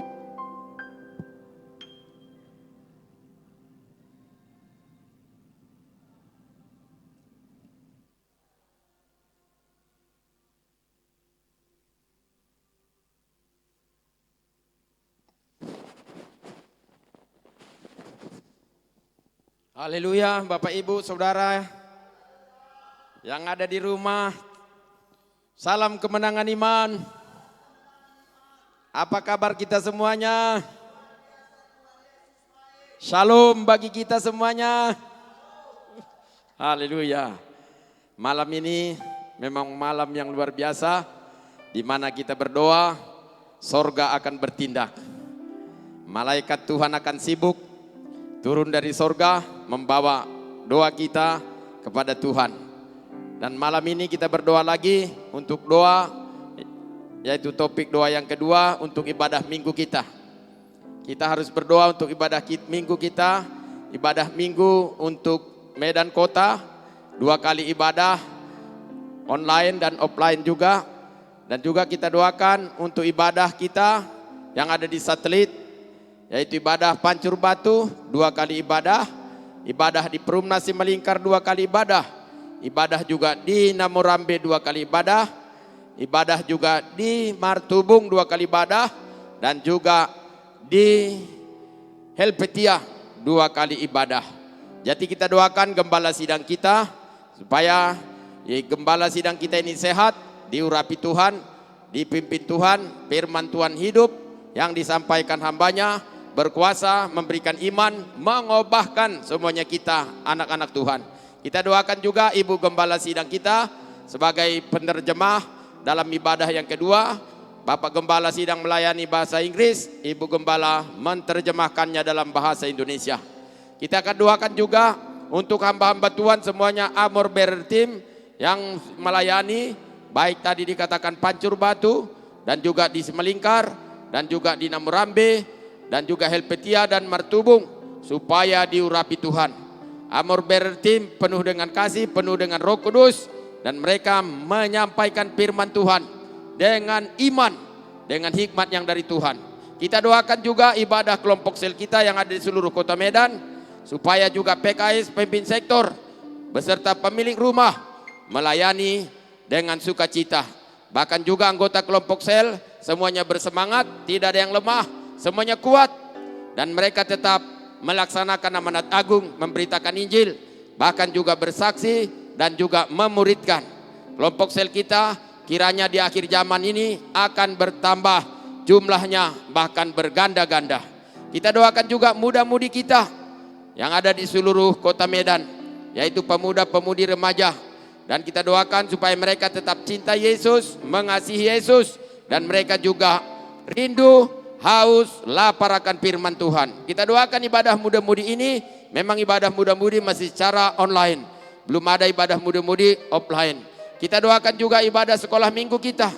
Speaker 4: Haleluya, Bapak Ibu, Saudara yang ada di rumah. Salam kemenangan iman. Apa kabar kita semuanya? Shalom bagi kita semuanya. Haleluya. Malam ini memang malam yang luar biasa, di mana kita berdoa, sorga akan bertindak. Malaikat Tuhan akan sibuk turun dari sorga, membawa doa kita kepada Tuhan. Dan malam ini kita berdoa lagi untuk doa, yaitu topik doa yang kedua untuk ibadah minggu kita. Kita harus berdoa untuk ibadah minggu kita, ibadah minggu untuk Medan Kota, 2 kali ibadah, online dan offline juga. Dan juga kita doakan untuk ibadah kita yang ada di satelit, yaitu ibadah Pancur Batu 2 kali ibadah, ibadah di Perumnasi Melingkar 2 kali ibadah, ibadah juga di Namurambe 2 kali ibadah, ibadah juga di Martubung 2 kali ibadah, dan juga di Helvetia 2 kali ibadah. Jadi kita doakan gembala sidang kita supaya gembala sidang kita ini sehat, diurapi Tuhan, dipimpin Tuhan, firman Tuhan hidup yang disampaikan hambanya, berkuasa, memberikan iman, mengubahkan semuanya kita anak-anak Tuhan. Kita doakan juga Ibu Gembala sidang kita sebagai penerjemah dalam ibadah yang kedua. Bapak Gembala sidang melayani bahasa Inggris, Ibu Gembala menerjemahkannya dalam bahasa Indonesia. Kita akan doakan juga untuk hamba-hamba Tuhan semuanya Armor Bearer Team yang melayani, baik tadi dikatakan Pancur Batu, dan juga di Melingkar, dan juga di Namurambe, dan juga Helvetia dan Martubung, supaya diurapi Tuhan. Armor Bearer Team penuh dengan kasih, penuh dengan Roh Kudus, dan mereka menyampaikan firman Tuhan dengan iman, dengan hikmat yang dari Tuhan. Kita doakan juga ibadah kelompok sel kita yang ada di seluruh kota Medan, supaya juga PKS, pemimpin sektor, beserta pemilik rumah melayani dengan sukacita. Bahkan juga anggota kelompok sel semuanya bersemangat, tidak ada yang lemah, semuanya kuat. Dan mereka tetap melaksanakan amanat agung, memberitakan Injil, bahkan juga bersaksi dan juga memuridkan. Kelompok sel kita kiranya di akhir zaman ini akan bertambah jumlahnya, bahkan berganda-ganda. Kita doakan juga muda-mudi kita yang ada di seluruh kota Medan, yaitu pemuda-pemudi remaja. Dan kita doakan supaya mereka tetap cinta Yesus, mengasihi Yesus, dan mereka juga rindu, haus, lapar akan firman Tuhan. Kita doakan ibadah muda-mudi ini, memang ibadah muda-mudi masih secara online, belum ada ibadah muda-mudi offline. Kita doakan juga ibadah sekolah minggu kita,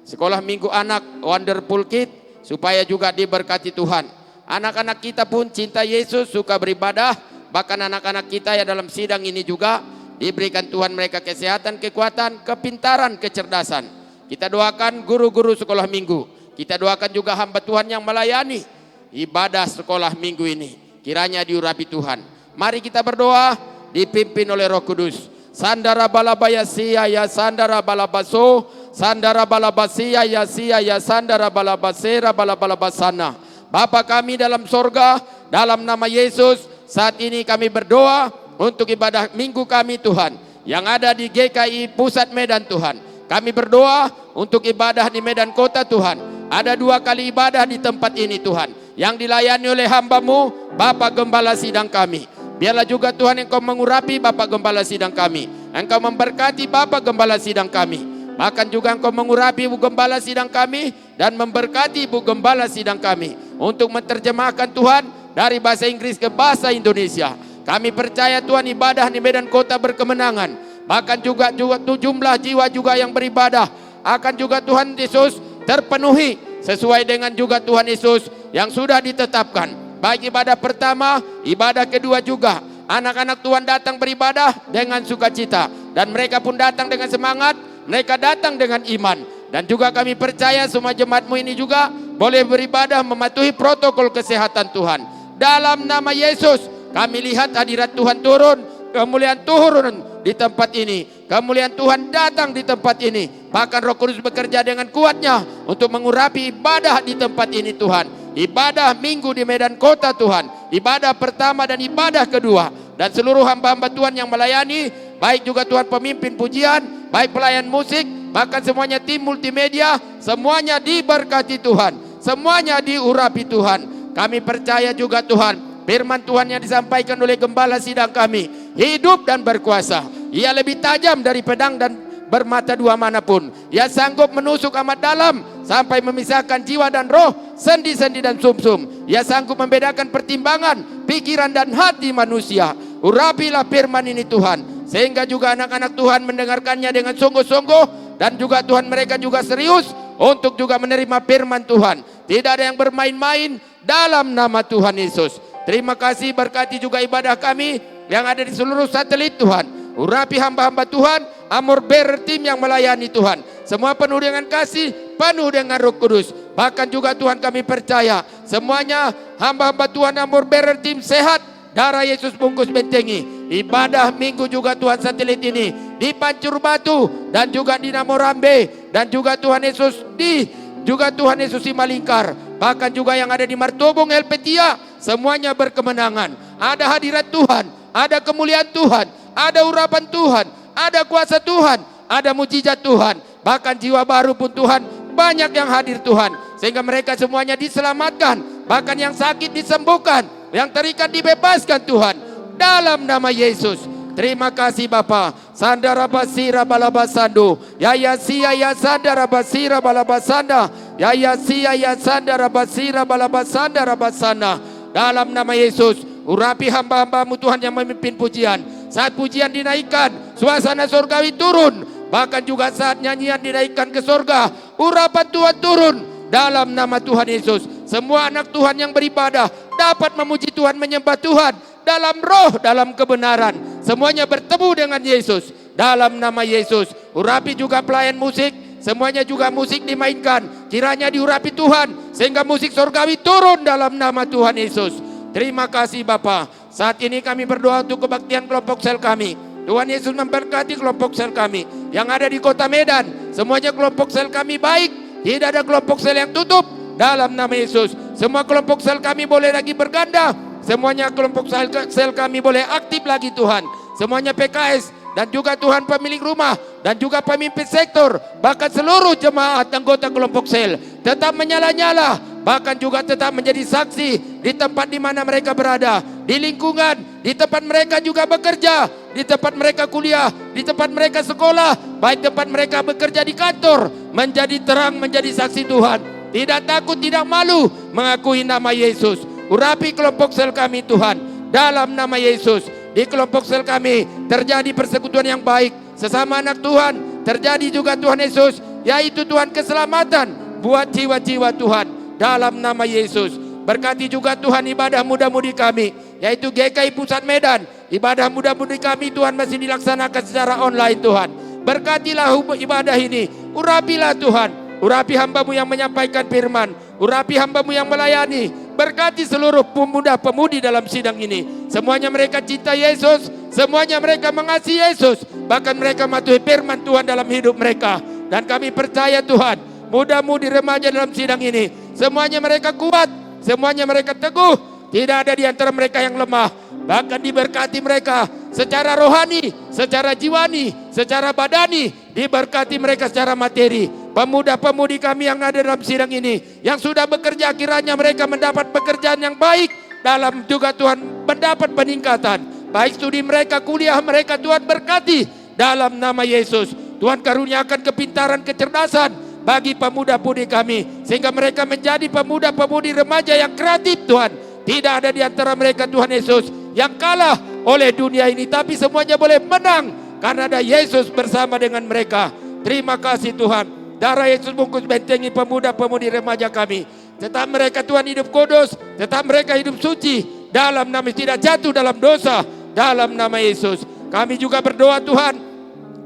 Speaker 4: sekolah minggu anak Wonderful Kid, supaya juga diberkati Tuhan. Anak-anak kita pun cinta Yesus, suka beribadah. Bahkan anak-anak kita ya dalam sidang ini juga diberikan Tuhan mereka kesehatan, kekuatan, kepintaran, kecerdasan. Kita doakan guru-guru sekolah minggu. Kita doakan juga hamba Tuhan yang melayani ibadah sekolah minggu ini. Kiranya diurapi Tuhan. Mari kita berdoa dipimpin oleh Roh Kudus. Sandara balabaya sia ya sandara balabaso, sandara balabasia ya sia ya sandara balabasera balabalabasana. Bapa kami dalam sorga, dalam nama Yesus, saat ini kami berdoa untuk ibadah minggu kami Tuhan, yang ada di GKI Pusat Medan Tuhan. Kami berdoa untuk ibadah di Medan Kota Tuhan. Ada 2 kali ibadah di tempat ini Tuhan, yang dilayani oleh hamba-Mu, Bapak Gembala Sidang kami. Biarlah juga Tuhan Engkau mengurapi Bapak Gembala Sidang kami. Engkau memberkati Bapak Gembala Sidang kami. Bahkan juga Engkau mengurapi Ibu Gembala Sidang kami dan memberkati Ibu Gembala Sidang kami untuk menerjemahkan Tuhan dari bahasa Inggris ke bahasa Indonesia. Kami percaya Tuhan ibadah di Medan Kota berkemenangan. Bahkan juga jumlah jiwa juga yang beribadah akan juga Tuhan Yesus terpenuhi sesuai dengan juga Tuhan Yesus yang sudah ditetapkan. Baik ibadah pertama, ibadah kedua juga. Anak-anak Tuhan datang beribadah dengan sukacita. Dan mereka pun datang dengan semangat. Mereka datang dengan iman. Dan juga kami percaya semua jemaat-Mu ini juga boleh beribadah mematuhi protokol kesehatan Tuhan. Dalam nama Yesus, kami lihat hadirat Tuhan turun. Kemuliaan turun di tempat ini. Kemuliaan Tuhan datang di tempat ini. Bahkan Roh Kudus bekerja dengan kuatnya untuk mengurapi ibadah di tempat ini Tuhan. Ibadah minggu di Medan Kota Tuhan. Ibadah pertama dan ibadah kedua. Dan seluruh hamba-hamba Tuhan yang melayani. Baik juga Tuhan pemimpin pujian. Baik pelayan musik. Bahkan semuanya tim multimedia. Semuanya diberkati Tuhan. Semuanya diurapi Tuhan. Kami percaya juga Tuhan. Firman Tuhan yang disampaikan oleh Gembala Sidang kami. Hidup dan berkuasa. Ia lebih tajam dari pedang dan bermata 2 manapun. Ia sanggup menusuk amat dalam sampai memisahkan jiwa dan roh, sendi-sendi dan sumsum. Ia sanggup membedakan pertimbangan, pikiran dan hati manusia. Urapilah firman ini Tuhan, sehingga juga anak-anak Tuhan mendengarkannya dengan sungguh-sungguh, dan juga Tuhan mereka juga serius untuk juga menerima firman Tuhan. Tidak ada yang bermain-main dalam nama Tuhan Yesus. Terima kasih, berkati juga ibadah kami yang ada di seluruh satelit Tuhan. Urapi hamba-hamba Tuhan, Amor Bearer Team yang melayani Tuhan. Semua penuh dengan kasih, penuh dengan Roh Kudus. Bahkan juga Tuhan kami percaya semuanya hamba-hamba Tuhan Amor Bearer Team sehat. Darah Yesus bungkus bentengi. Ibadah minggu juga Tuhan satelit ini di Pancur Batu dan juga di Namorambe, dan juga Tuhan Yesus di Malingkar. Bahkan juga yang ada di Martobong, Elpetia, semuanya berkemenangan. Ada hadirat Tuhan, ada kemuliaan Tuhan, ada urapan Tuhan, ada kuasa Tuhan, ada mujizat Tuhan. Bahkan jiwa baru pun Tuhan banyak yang hadir Tuhan. Sehingga mereka semuanya diselamatkan. Bahkan yang sakit disembuhkan, yang terikat dibebaskan Tuhan. Dalam nama Yesus. Terima kasih Bapa. Sandara basira balabasando. Ya sia ya sandara basira balabasanda. Ya sia ya sandara basira balabasanda rabasana. Dalam nama Yesus, urapi hamba-hamba-Mu Tuhan yang memimpin pujian. Saat pujian dinaikkan, suasana surgawi turun. Bahkan juga saat nyanyian dinaikkan ke surga, urapan Tuhan turun. Dalam nama Tuhan Yesus, semua anak Tuhan yang beribadah dapat memuji Tuhan, menyembah Tuhan dalam roh, dalam kebenaran. Semuanya bertemu dengan Yesus. Dalam nama Yesus, urapi juga pelayan musik. Semuanya juga musik dimainkan. Kiranya diurapi Tuhan, sehingga musik surgawi turun dalam nama Tuhan Yesus. Terima kasih Bapa. Saat ini kami berdoa untuk kebaktian kelompok sel kami. Tuhan Yesus memberkati kelompok sel kami yang ada di kota Medan. Semuanya kelompok sel kami baik, Tidak ada kelompok sel yang tutup dalam nama Yesus. Semua kelompok sel kami boleh lagi berganda. Semuanya kelompok sel kami boleh aktif lagi Tuhan. Semuanya PKS dan juga Tuhan pemilik rumah dan juga pemimpin sektor, bahkan seluruh jemaat anggota kelompok sel tetap menyala-nyala, bahkan juga tetap menjadi saksi di tempat di mana mereka berada, di lingkungan, di tempat mereka juga bekerja, di tempat mereka kuliah, di tempat mereka sekolah, baik tempat mereka bekerja di kantor, menjadi terang, menjadi saksi Tuhan. Tidak takut, tidak malu mengakui nama Yesus. Urapi kelompok sel kami Tuhan, dalam nama Yesus. Di kelompok sel kami terjadi persekutuan yang baik sesama anak Tuhan. Terjadi juga Tuhan Yesus, yaitu Tuhan keselamatan buat jiwa-jiwa Tuhan, dalam nama Yesus. Berkati juga Tuhan ibadah muda-mudi kami, yaitu GKI Pusat Medan. Ibadah muda-mudi kami Tuhan masih dilaksanakan secara online Tuhan. Berkatilah ibadah ini, urapilah Tuhan. Urapi hamba-Mu yang menyampaikan firman, urapi hamba-Mu yang melayani. Berkati seluruh pemuda-pemudi dalam sidang ini. Semuanya mereka cinta Yesus, semuanya mereka mengasihi Yesus, bahkan mereka mematuhi firman Tuhan dalam hidup mereka. Dan kami percaya Tuhan, muda-mudi remaja dalam sidang ini, semuanya mereka kuat, semuanya mereka teguh. Tidak ada di antara mereka yang lemah. Bahkan diberkati mereka secara rohani, secara jiwani, secara badani. Diberkati mereka secara materi. Pemuda-pemudi kami yang ada dalam sidang ini, yang sudah bekerja, kiranya mereka mendapat pekerjaan yang baik. Dalam juga Tuhan mendapat peningkatan. Baik studi mereka, kuliah mereka, Tuhan berkati. Dalam nama Yesus, Tuhan karuniakan kepintaran, kecerdasan bagi pemuda-pemudi kami, sehingga mereka menjadi pemuda-pemudi remaja yang kreatif Tuhan. Tidak ada di antara mereka Tuhan Yesus yang kalah oleh dunia ini, tapi semuanya boleh menang karena ada Yesus bersama dengan mereka. Terima kasih Tuhan. Darah Yesus bungkus bentengi pemuda-pemudi remaja kami. Tetap mereka Tuhan hidup kudus, tetap mereka hidup suci dalam nama, tidak jatuh dalam dosa dalam nama Yesus. Kami juga berdoa Tuhan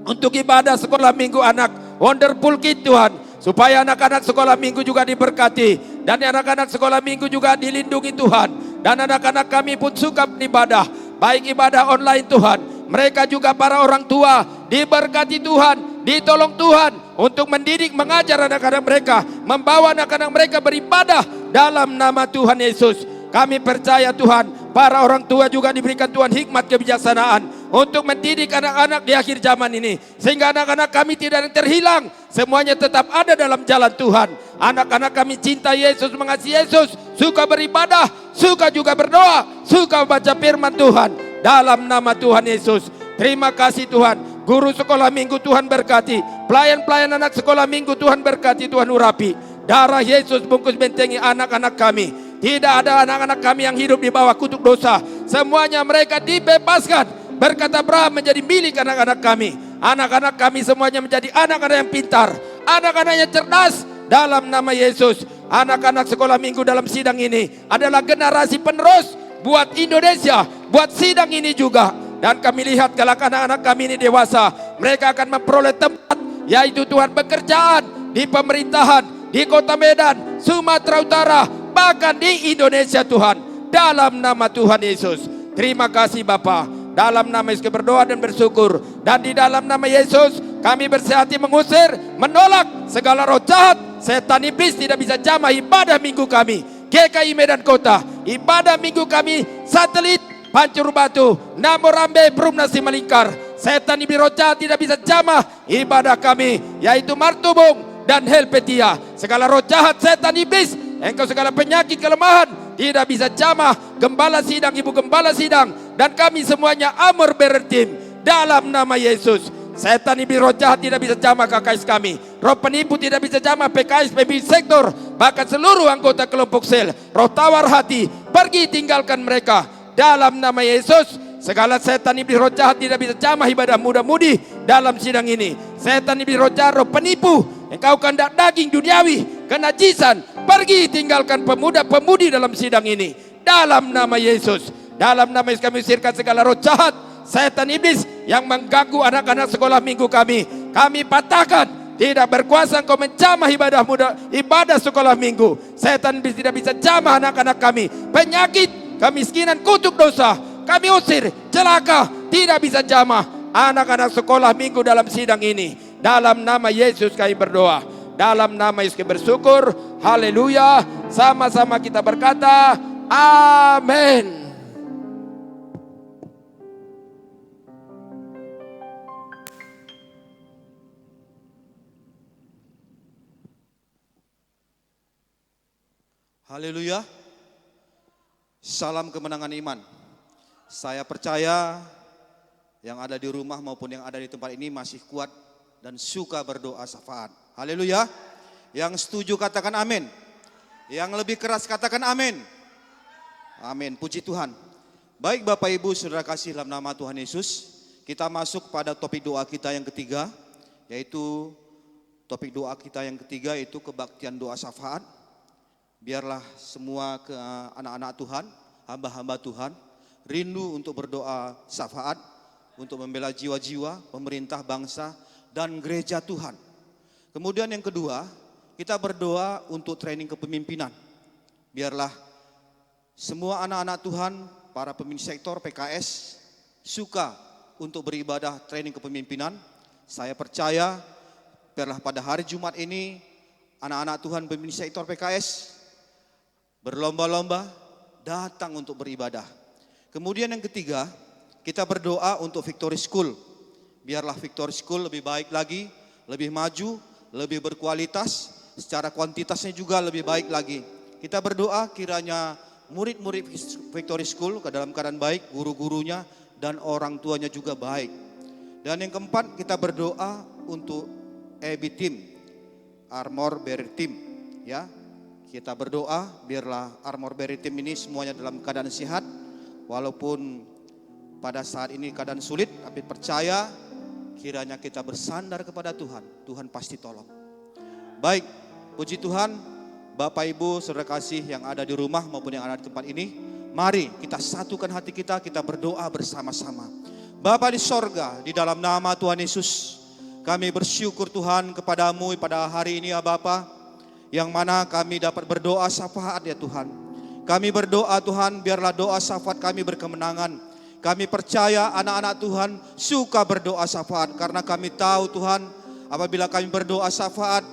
Speaker 4: untuk ibadah sekolah minggu anak Wonderful Kid Tuhan, supaya anak-anak sekolah minggu juga diberkati dan anak-anak sekolah minggu juga dilindungi Tuhan. Dan anak-anak kami pun suka beribadah, baik ibadah online Tuhan. Mereka juga para orang tua diberkati Tuhan, ditolong Tuhan untuk mendidik, mengajar anak-anak mereka, membawa anak-anak mereka beribadah dalam nama Tuhan Yesus. Kami percaya Tuhan, para orang tua juga diberikan Tuhan hikmat kebijaksanaan untuk mendidik anak-anak di akhir zaman ini, sehingga anak-anak kami tidak ada yang terhilang, semuanya tetap ada dalam jalan Tuhan. Anak-anak kami cinta Yesus, mengasihi Yesus, suka beribadah, suka juga berdoa, suka baca firman Tuhan dalam nama Tuhan Yesus. Terima kasih Tuhan. Guru sekolah minggu Tuhan berkati, pelayan-pelayan anak sekolah minggu Tuhan berkati, Tuhan urapi. Darah Yesus bungkus bentengi anak-anak kami. Tidak ada anak-anak kami yang hidup di bawah kutuk dosa. Semuanya mereka dibebaskan. Berkat Abraham menjadi milik anak-anak kami. Anak-anak kami semuanya menjadi anak-anak yang pintar, anak-anak yang cerdas dalam nama Yesus. Anak-anak sekolah minggu dalam sidang ini adalah generasi penerus buat Indonesia, buat sidang ini juga. Dan kami lihat kalau anak-anak kami ini dewasa, mereka akan memperoleh tempat, yaitu Tuhan pekerjaan di pemerintahan, di Kota Medan, Sumatera Utara, bahkan di Indonesia Tuhan. Dalam nama Tuhan Yesus. Terima kasih Bapa. Dalam nama Yesus berdoa dan bersyukur. Dan di dalam nama Yesus kami bersehati mengusir, menolak segala roh jahat. Setan iblis tidak bisa jamah ibadah minggu kami. GKI Medan Kota, ibadah minggu kami satelit Pancur Batu, Namorambe, Perumna Simalingkar. Setan iblis roh jahat tidak bisa jamah ibadah kami, yaitu Martubung dan Helvetia. Segala roh jahat setan iblis, engkau segala penyakit kelemahan tidak bisa jamah gembala sidang, ibu gembala sidang, dan kami semuanya Amor Beretim dalam nama Yesus. Setan iblis roh jahat tidak bisa jamah KKS kami. Roh penipu tidak bisa jamah PKS, pemimpin sektor, bahkan seluruh anggota kelompok sel. Roh tawar hati, pergi tinggalkan mereka dalam nama Yesus. Segala setan iblis roh jahat tidak bisa jamah ibadah muda-mudi dalam sidang ini. Setan iblis roh jahat, roh penipu, engkau kehendak daging duniawi, kenajisan, pergi tinggalkan pemuda-pemudi dalam sidang ini dalam nama Yesus. Dalam nama Yesus kami usirkan segala roh jahat, setan iblis yang mengganggu anak-anak sekolah minggu kami. Kami patahkan, tidak berkuasa engkau menjamah ibadah muda, ibadah sekolah minggu. Setan iblis tidak bisa jamah anak-anak kami. Penyakit, kemiskinan, kutuk dosa, kami usir. Celaka, tidak bisa jamah anak-anak sekolah minggu dalam sidang ini. Dalam nama Yesus kami berdoa. Dalam nama Yesus kami bersyukur. Haleluya. Sama-sama kita berkata, amin.
Speaker 5: Haleluya. Salam kemenangan iman. Saya percaya yang ada di rumah maupun yang ada di tempat ini masih kuat dan suka berdoa syafaat. Haleluya. Yang setuju katakan amin. Yang lebih keras katakan amin. Amin. Puji Tuhan. Baik Bapak Ibu Saudara kasih dalam nama Tuhan Yesus, kita masuk pada topik doa kita yang ketiga, yaitu topik doa kita yang ketiga itu kebaktian doa syafaat. Biarlah semua anak-anak Tuhan, hamba-hamba Tuhan, rindu untuk berdoa syafaat, untuk membela jiwa-jiwa, pemerintah, bangsa, dan gereja Tuhan. Kemudian yang kedua, kita berdoa untuk training kepemimpinan. Biarlah semua anak-anak Tuhan, para pemimpin sektor PKS, suka untuk beribadah training kepemimpinan. Saya percaya, biarlah pada hari Jumat ini, anak-anak Tuhan pemimpin sektor PKS, berlomba-lomba datang untuk beribadah. Kemudian yang ketiga, kita berdoa untuk Victory School. Biarlah Victory School lebih baik lagi, lebih maju, lebih berkualitas, secara kuantitasnya juga lebih baik lagi. Kita berdoa kiranya murid-murid Victory School ke dalam keadaan baik, guru-gurunya dan orang tuanya juga baik. Dan yang keempat, kita berdoa untuk EB Team, Armor Bearer Team, ya. Kita berdoa biarlah Armor Bearer Team ini semuanya dalam keadaan sehat. Walaupun pada saat ini keadaan sulit, tapi percaya kiranya kita bersandar kepada Tuhan. Tuhan pasti tolong. Baik, puji Tuhan, Bapak Ibu Saudara kasih yang ada di rumah maupun yang ada di tempat ini. Mari kita satukan hati kita berdoa bersama-sama. Bapa di sorga, di dalam nama Tuhan Yesus, kami bersyukur Tuhan kepadamu pada hari ini ya Bapa, yang mana kami dapat berdoa syafaat ya Tuhan. Kami berdoa Tuhan, biarlah doa syafaat kami berkemenangan. Kami percaya anak-anak Tuhan suka berdoa syafaat, karena kami tahu Tuhan, apabila kami berdoa syafaat,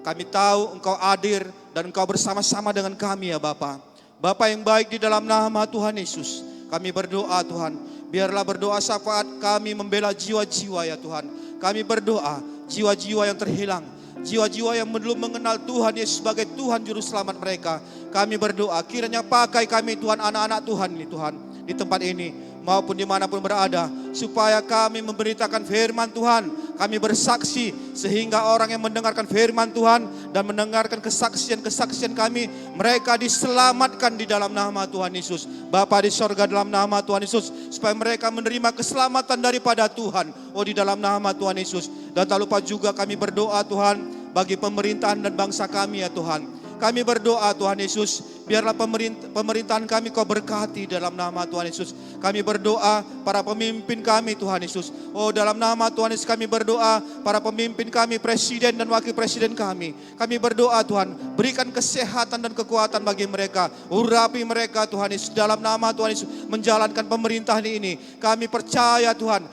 Speaker 5: kami tahu Engkau hadir dan Engkau bersama-sama dengan kami ya Bapa. Bapa yang baik, di dalam nama Tuhan Yesus, kami berdoa Tuhan, biarlah berdoa syafaat kami membela jiwa-jiwa ya Tuhan. Kami berdoa jiwa-jiwa yang terhilang, jiwa-jiwa yang belum mengenal Tuhan Yesus sebagai Tuhan Juru Selamat mereka. Kami berdoa kiranya pakai kami Tuhan, anak-anak Tuhan ini Tuhan, di tempat ini maupun dimanapun berada, supaya kami memberitakan firman Tuhan. Kami bersaksi sehingga orang yang mendengarkan firman Tuhan dan mendengarkan kesaksian-kesaksian kami, mereka diselamatkan di dalam nama Tuhan Yesus. Bapa di sorga, dalam nama Tuhan Yesus, supaya mereka menerima keselamatan daripada Tuhan. Oh, di dalam nama Tuhan Yesus. Dan tak lupa juga kami berdoa Tuhan bagi pemerintahan dan bangsa kami ya Tuhan. Kami berdoa Tuhan Yesus, biarlah pemerintahan kami Kau berkati dalam nama Tuhan Yesus. Kami berdoa para pemimpin kami Tuhan Yesus. Oh, dalam nama Tuhan Yesus kami berdoa para pemimpin kami, presiden dan wakil presiden kami. Kami berdoa Tuhan, berikan kesehatan dan kekuatan bagi mereka. Urapi mereka Tuhan Yesus, dalam nama Tuhan Yesus menjalankan pemerintahan ini. Kami percaya Tuhan,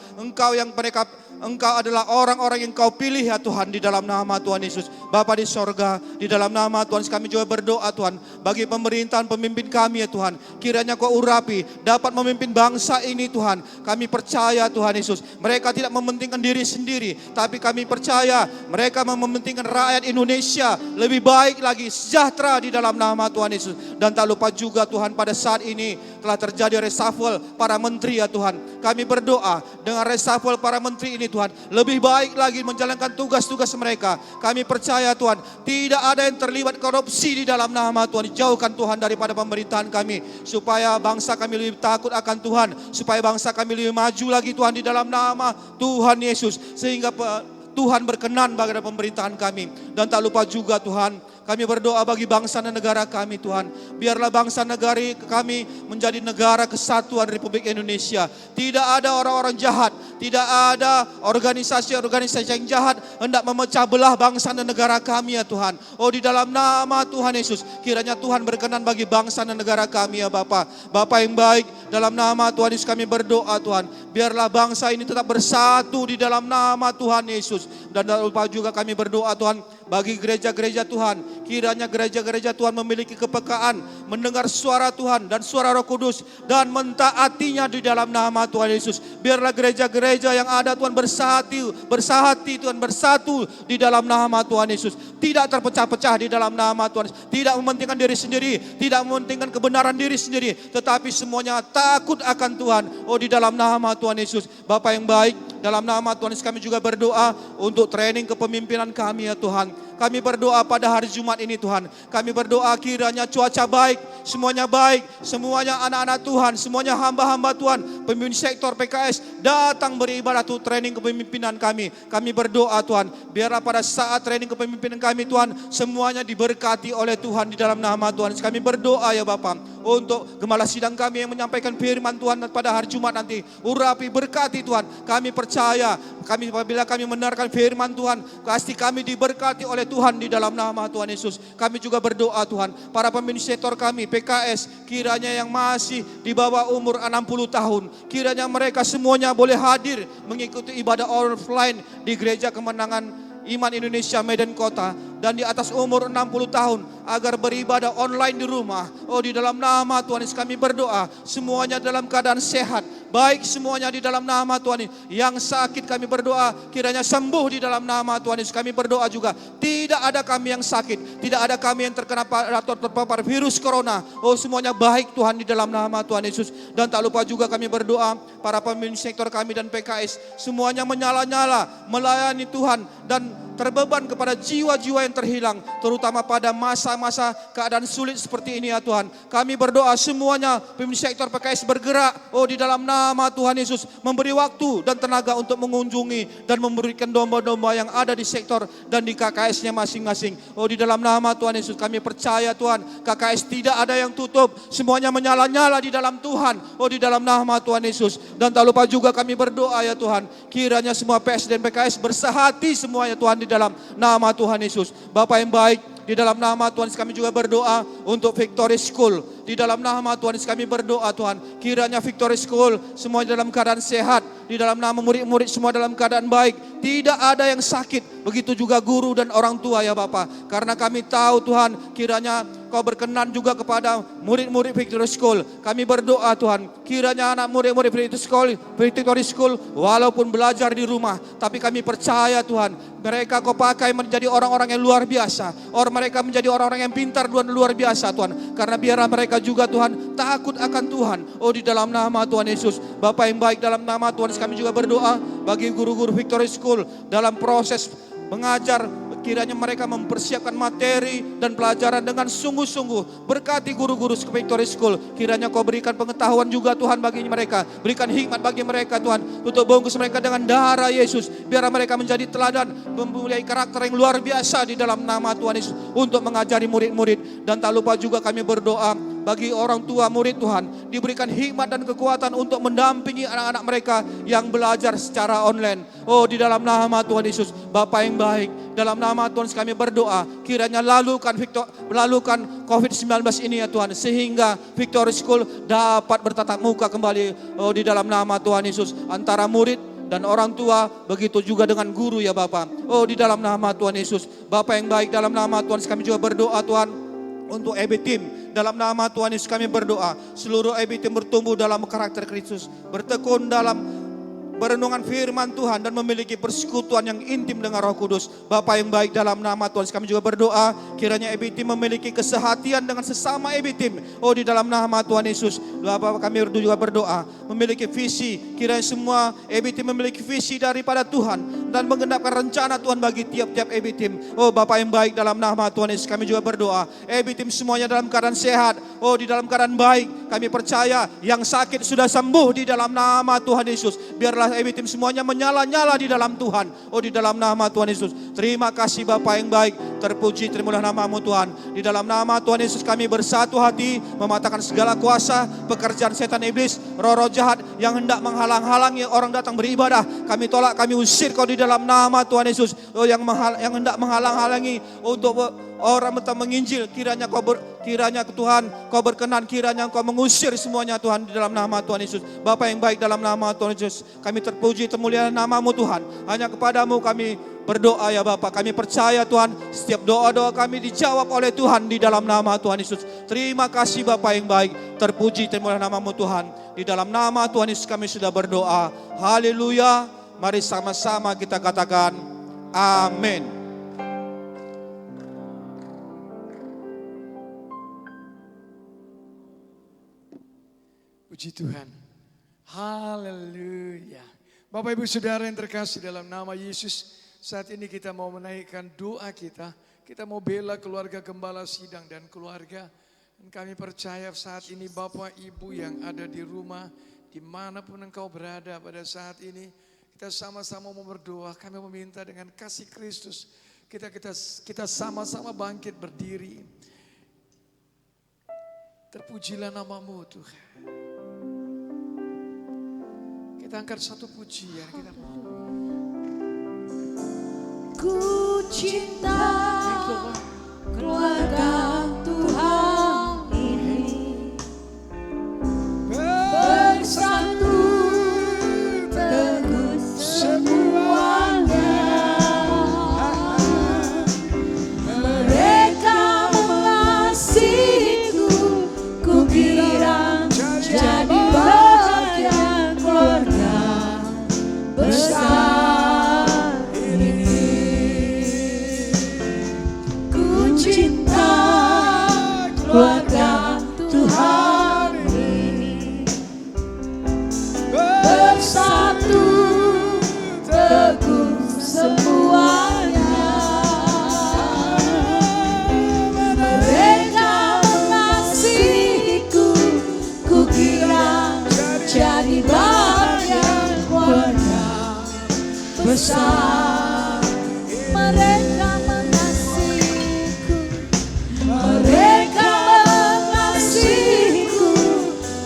Speaker 5: Engkau adalah orang-orang yang Kau pilih ya Tuhan, di dalam nama Tuhan Yesus. Bapa di sorga, di dalam nama Tuhan Yesus kami juga berdoa Tuhan bagi pemerintahan pemimpin kami ya Tuhan. Kiranya Kau urapi, dapat memimpin bangsa ini Tuhan. Kami percaya Tuhan Yesus, mereka tidak mementingkan diri sendiri, tapi kami percaya mereka mementingkan rakyat Indonesia lebih baik lagi, sejahtera di dalam nama Tuhan Yesus. Dan tak lupa juga Tuhan, pada saat ini telah terjadi reshuffle para menteri ya Tuhan. Kami berdoa dengan reshuffle para menteri ini Tuhan, lebih baik lagi menjalankan tugas-tugas mereka. Kami percaya Tuhan, tidak ada yang terlibat korupsi di dalam nama Tuhan. Jauhkan Tuhan daripada pemerintahan kami, supaya bangsa kami lebih takut akan Tuhan, supaya bangsa kami lebih maju lagi Tuhan, di dalam nama Tuhan Yesus. Sehingga Tuhan berkenan pada pemerintahan kami. Dan tak lupa juga Tuhan, kami berdoa bagi bangsa dan negara kami Tuhan. Biarlah bangsa negara kami menjadi negara kesatuan Republik Indonesia. Tidak ada orang-orang jahat, tidak ada organisasi-organisasi yang jahat hendak memecah belah bangsa dan negara kami ya Tuhan. Oh, di dalam nama Tuhan Yesus, kiranya Tuhan berkenan bagi bangsa dan negara kami ya Bapa. Bapa yang baik, dalam nama Tuhan Yesus kami berdoa Tuhan, biarlah bangsa ini tetap bersatu di dalam nama Tuhan Yesus. Dan tak lupa juga kami berdoa Tuhan Bagi gereja-gereja Tuhan, kiranya gereja-gereja Tuhan memiliki kepekaan, mendengar suara Tuhan dan suara Roh Kudus, dan mentaatinya di dalam nama Tuhan Yesus. Biarlah gereja-gereja yang ada Tuhan bersahati Tuhan, bersatu di dalam nama Tuhan Yesus. Tidak terpecah-pecah di dalam nama Tuhan Yesus. Tidak mementingkan diri sendiri, tidak mementingkan kebenaran diri sendiri, tetapi semuanya takut akan Tuhan. Oh, di dalam nama Tuhan Yesus. Bapak yang baik, dalam nama Tuhan Yesus kami juga berdoa untuk training kepemimpinan kami ya Tuhan. Kami berdoa pada hari Jumat ini Tuhan. Kami berdoa kiranya cuaca baik, semuanya anak-anak Tuhan, semuanya hamba-hamba Tuhan, pemimpin sektor PKS datang beribadah untuk training kepemimpinan kami. Kami berdoa Tuhan, biarlah pada saat training kepemimpinan kami Tuhan, semuanya diberkati oleh Tuhan di dalam nama Tuhan. Kami berdoa ya Bapa untuk gembala sidang kami yang menyampaikan firman Tuhan pada hari Jumat nanti. Urapi, berkati Tuhan. Kami percaya, apabila kami mendengarkan firman Tuhan, pasti kami diberkati oleh Tuhan di dalam nama Tuhan Yesus. Kami juga berdoa Tuhan, para pemimpin sektor kami PKS, kiranya yang masih di bawah umur 60 tahun, kiranya mereka semuanya boleh hadir mengikuti ibadah offline di Gereja Kemenangan Iman Indonesia Medan Kota, dan di atas umur 60 tahun agar beribadah online di rumah. Oh, di dalam nama Tuhan Yesus kami berdoa, semuanya dalam keadaan sehat, baik semuanya di dalam nama Tuhan. Yang sakit kami berdoa kiranya sembuh di dalam nama Tuhan Yesus. Kami berdoa juga tidak ada kami yang sakit, tidak ada kami yang terkena atau terpapar virus corona. Oh, semuanya baik Tuhan di dalam nama Tuhan Yesus. Dan tak lupa juga kami berdoa para pemimpin sektor kami dan PKS, semuanya menyala-nyala melayani Tuhan dan terbeban kepada jiwa-jiwa yang terhilang, terutama pada masa-masa keadaan sulit seperti ini ya Tuhan. Kami berdoa semuanya pemimpin sektor PKS bergerak, oh di dalam nama Tuhan Yesus, memberi waktu dan tenaga untuk mengunjungi dan memberikan domba-domba yang ada di sektor dan di KKS-nya masing-masing. Oh, di dalam nama Tuhan Yesus kami percaya Tuhan, KKS tidak ada yang tutup, semuanya menyala-nyala di dalam Tuhan. Oh, di dalam nama Tuhan Yesus. Dan tak lupa juga kami berdoa ya Tuhan, kiranya semua PS dan PKS bersahati semuanya Tuhan di dalam nama Tuhan Yesus. Bapak yang baik, di dalam nama Tuhan kami juga berdoa untuk Victory School. Di dalam nama Tuhan kami berdoa Tuhan, kiranya Victory School semua dalam keadaan sehat, di dalam nama murid-murid semua dalam keadaan baik, tidak ada yang sakit. Begitu juga guru dan orang tua ya Bapak. Karena kami tahu Tuhan, kiranya Kau berkenan juga kepada murid-murid Victory School. Kami berdoa Tuhan, kiranya anak murid-murid Victory School walaupun belajar di rumah, tapi kami percaya Tuhan, mereka Kau pakai menjadi orang-orang yang luar biasa. Mereka menjadi orang-orang yang pintar dan luar biasa Tuhan. Karena biarlah mereka juga Tuhan takut akan Tuhan. Oh, di dalam nama Tuhan Yesus. Bapak yang baik, dalam nama Tuhan kami juga berdoa bagi guru-guru Victory School dalam proses mengajar, kiranya mereka mempersiapkan materi dan pelajaran dengan sungguh-sungguh. Berkati guru-guru Victory School, kiranya Kau berikan pengetahuan juga Tuhan bagi mereka, berikan hikmat bagi mereka Tuhan, tutup bungkus mereka dengan darah Yesus, biar mereka menjadi teladan, mempunyai karakter yang luar biasa di dalam nama Tuhan Yesus untuk mengajari murid-murid. Dan tak lupa juga kami berdoa bagi orang tua murid Tuhan, diberikan hikmat dan kekuatan untuk mendampingi anak-anak mereka yang belajar secara online. Oh, di dalam nama Tuhan Yesus. Bapak yang baik, dalam nama Tuhan kami berdoa, kiranya lalukan COVID-19 ini ya Tuhan, sehingga Victory School dapat bertatap muka kembali. Oh, di dalam nama Tuhan Yesus, antara murid dan orang tua, begitu juga dengan guru ya Bapak. Oh, di dalam nama Tuhan Yesus. Bapak yang baik, dalam nama Tuhan kami juga berdoa Tuhan untuk EB Team. Dalam nama Tuhan Yesus kami berdoa, seluruh EB Team bertumbuh dalam karakter Kristus, bertekun dalam perenungan firman Tuhan dan memiliki persekutuan yang intim dengan Roh Kudus. Bapak yang baik, dalam nama Tuhan kami juga berdoa, kiranya EB Team memiliki kesehatian dengan sesama EB Team. Oh, di dalam nama Tuhan Yesus. Bapak kami juga berdoa, memiliki visi, kiranya semua EB Team memiliki visi daripada Tuhan dan menggenapkan rencana Tuhan bagi tiap-tiap EB Team. Oh, Bapak yang baik, dalam nama Tuhan Yesus kami juga berdoa, EB Team semuanya dalam keadaan sehat. Oh, di dalam keadaan baik. Kami percaya yang sakit sudah sembuh di dalam nama Tuhan Yesus. Biarlah EB Team semuanya menyala-nyala di dalam Tuhan. Oh, di dalam nama Tuhan Yesus. Terima kasih Bapa yang baik. Terpuji terimalah nama-Mu Tuhan. Di dalam nama Tuhan Yesus kami bersatu hati, mematahkan segala kuasa, pekerjaan setan iblis, roh-roh jahat yang hendak menghalang-halangi orang datang beribadah. Kami tolak, kami usir Kau di dalam nama Tuhan Yesus. Oh, yang hendak menghalang-halangi untuk orang datang menginjil, kiranya Tuhan Kau berkenan, kiranya Kau mengusir semuanya Tuhan di dalam nama Tuhan Yesus. Bapa yang baik, dalam nama Tuhan Yesus kami terpuji termuliakan nama-Mu Tuhan. Hanya kepadamu kami berdoa ya Bapak. Kami percaya Tuhan, setiap doa-doa kami dijawab oleh Tuhan di dalam nama Tuhan Yesus. Terima kasih Bapak yang baik, terpuji termulialah nama-Mu Tuhan. Di dalam nama Tuhan Yesus kami sudah berdoa. Haleluya. Mari sama-sama kita katakan amin.
Speaker 6: Puji Tuhan. Haleluya. Bapak Ibu Saudara yang terkasih dalam nama Yesus, saat ini kita mau menaikkan doa kita. Kita mau bela keluarga Gembala Sidang dan keluarga. Dan kami percaya saat ini Bapak Ibu yang ada di rumah, dimanapun engkau berada pada saat ini, kita sama-sama mau berdoa. Kami meminta dengan kasih Kristus, kita sama-sama bangkit berdiri. Terpujilah nama-Mu Tuhan. Kita angkat satu pujian.
Speaker 3: Ku cinta keluarga Tuhan ini, bersatu teguh semuanya. Mereka mengasihiku, ku kira jadi bagian keluarga besar ini. Ku cinta keluarga Tuhan ini, bersatu teguh semuanya. Mereka mengasihiku, ku kira jadi bagian keluarga besar. Mereka mengasihiku, mereka mengasihiku,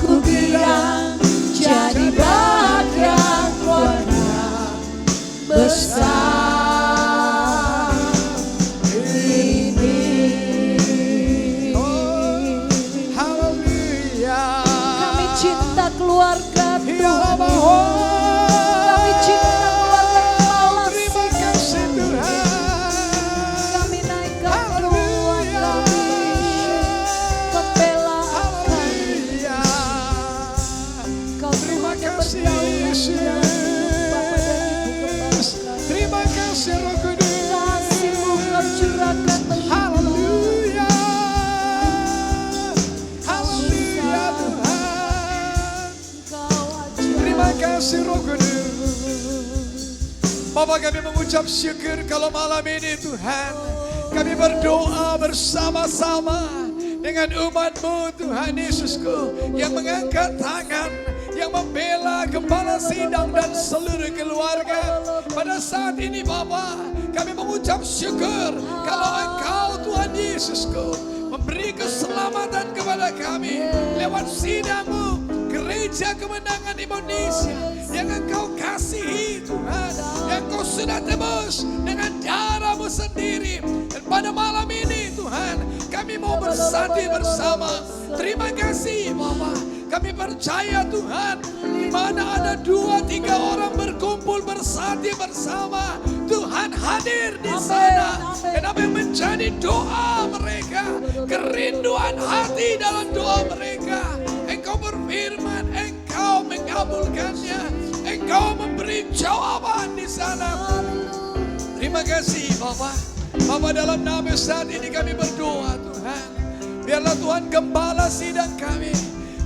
Speaker 3: ku kira jadi bagian keluarga besar ini.
Speaker 6: Haleluya.
Speaker 3: Kami cinta keluarga Tuhan. Kami cinta keluarga Gembala
Speaker 6: Terima kasih Tuhan.
Speaker 3: Kami naikkan doa kami, pembelaan kami.
Speaker 6: Haleluya.
Speaker 3: Kau
Speaker 6: Terima
Speaker 3: Tuhan yang
Speaker 6: kasih
Speaker 3: berdaulat Bapa dan Ibu
Speaker 6: Yesus.
Speaker 3: Gembala.
Speaker 6: Terima kasih Roh Kudus.
Speaker 3: Kasih-Mu Kau curahkan
Speaker 6: Haleluya. Haleluya Tuhan.
Speaker 3: Kau ajar.
Speaker 6: Terima kasih Roh Kudus. Bapak kami mengucap syukur kalau malam ini Tuhan, kami berdoa bersama-sama dengan umat-Mu Tuhan Yesusku, yang mengangkat tangan, yang membela Gembala Sidang dan seluruh keluarga. Pada saat ini Bapa, kami mengucap syukur kalau Engkau Tuhan Yesusku memberi keselamatan kepada kami lewat sidang-Mu, Gereja Kemenangan Indonesia yang Engkau kasihi Tuhan, yang Kau sudah tebus dengan darah-Mu sendiri. Dan pada malam ini Tuhan, kami mau bersatu bersama. Terima kasih Bapa. Kami percaya Tuhan, di mana ada 2-3 orang berkumpul bersatu bersama, Tuhan hadir di sana. Dan apa yang menjadi doa mereka, kerinduan hati dalam doa mereka, Engkau berfirman, Engkau mengabulkannya, Engkau memberi jawaban di sana. Terima kasih Bapak. Bapak, dalam nama saat ini kami berdoa Tuhan, biarlah Tuhan Gembala Sidang kami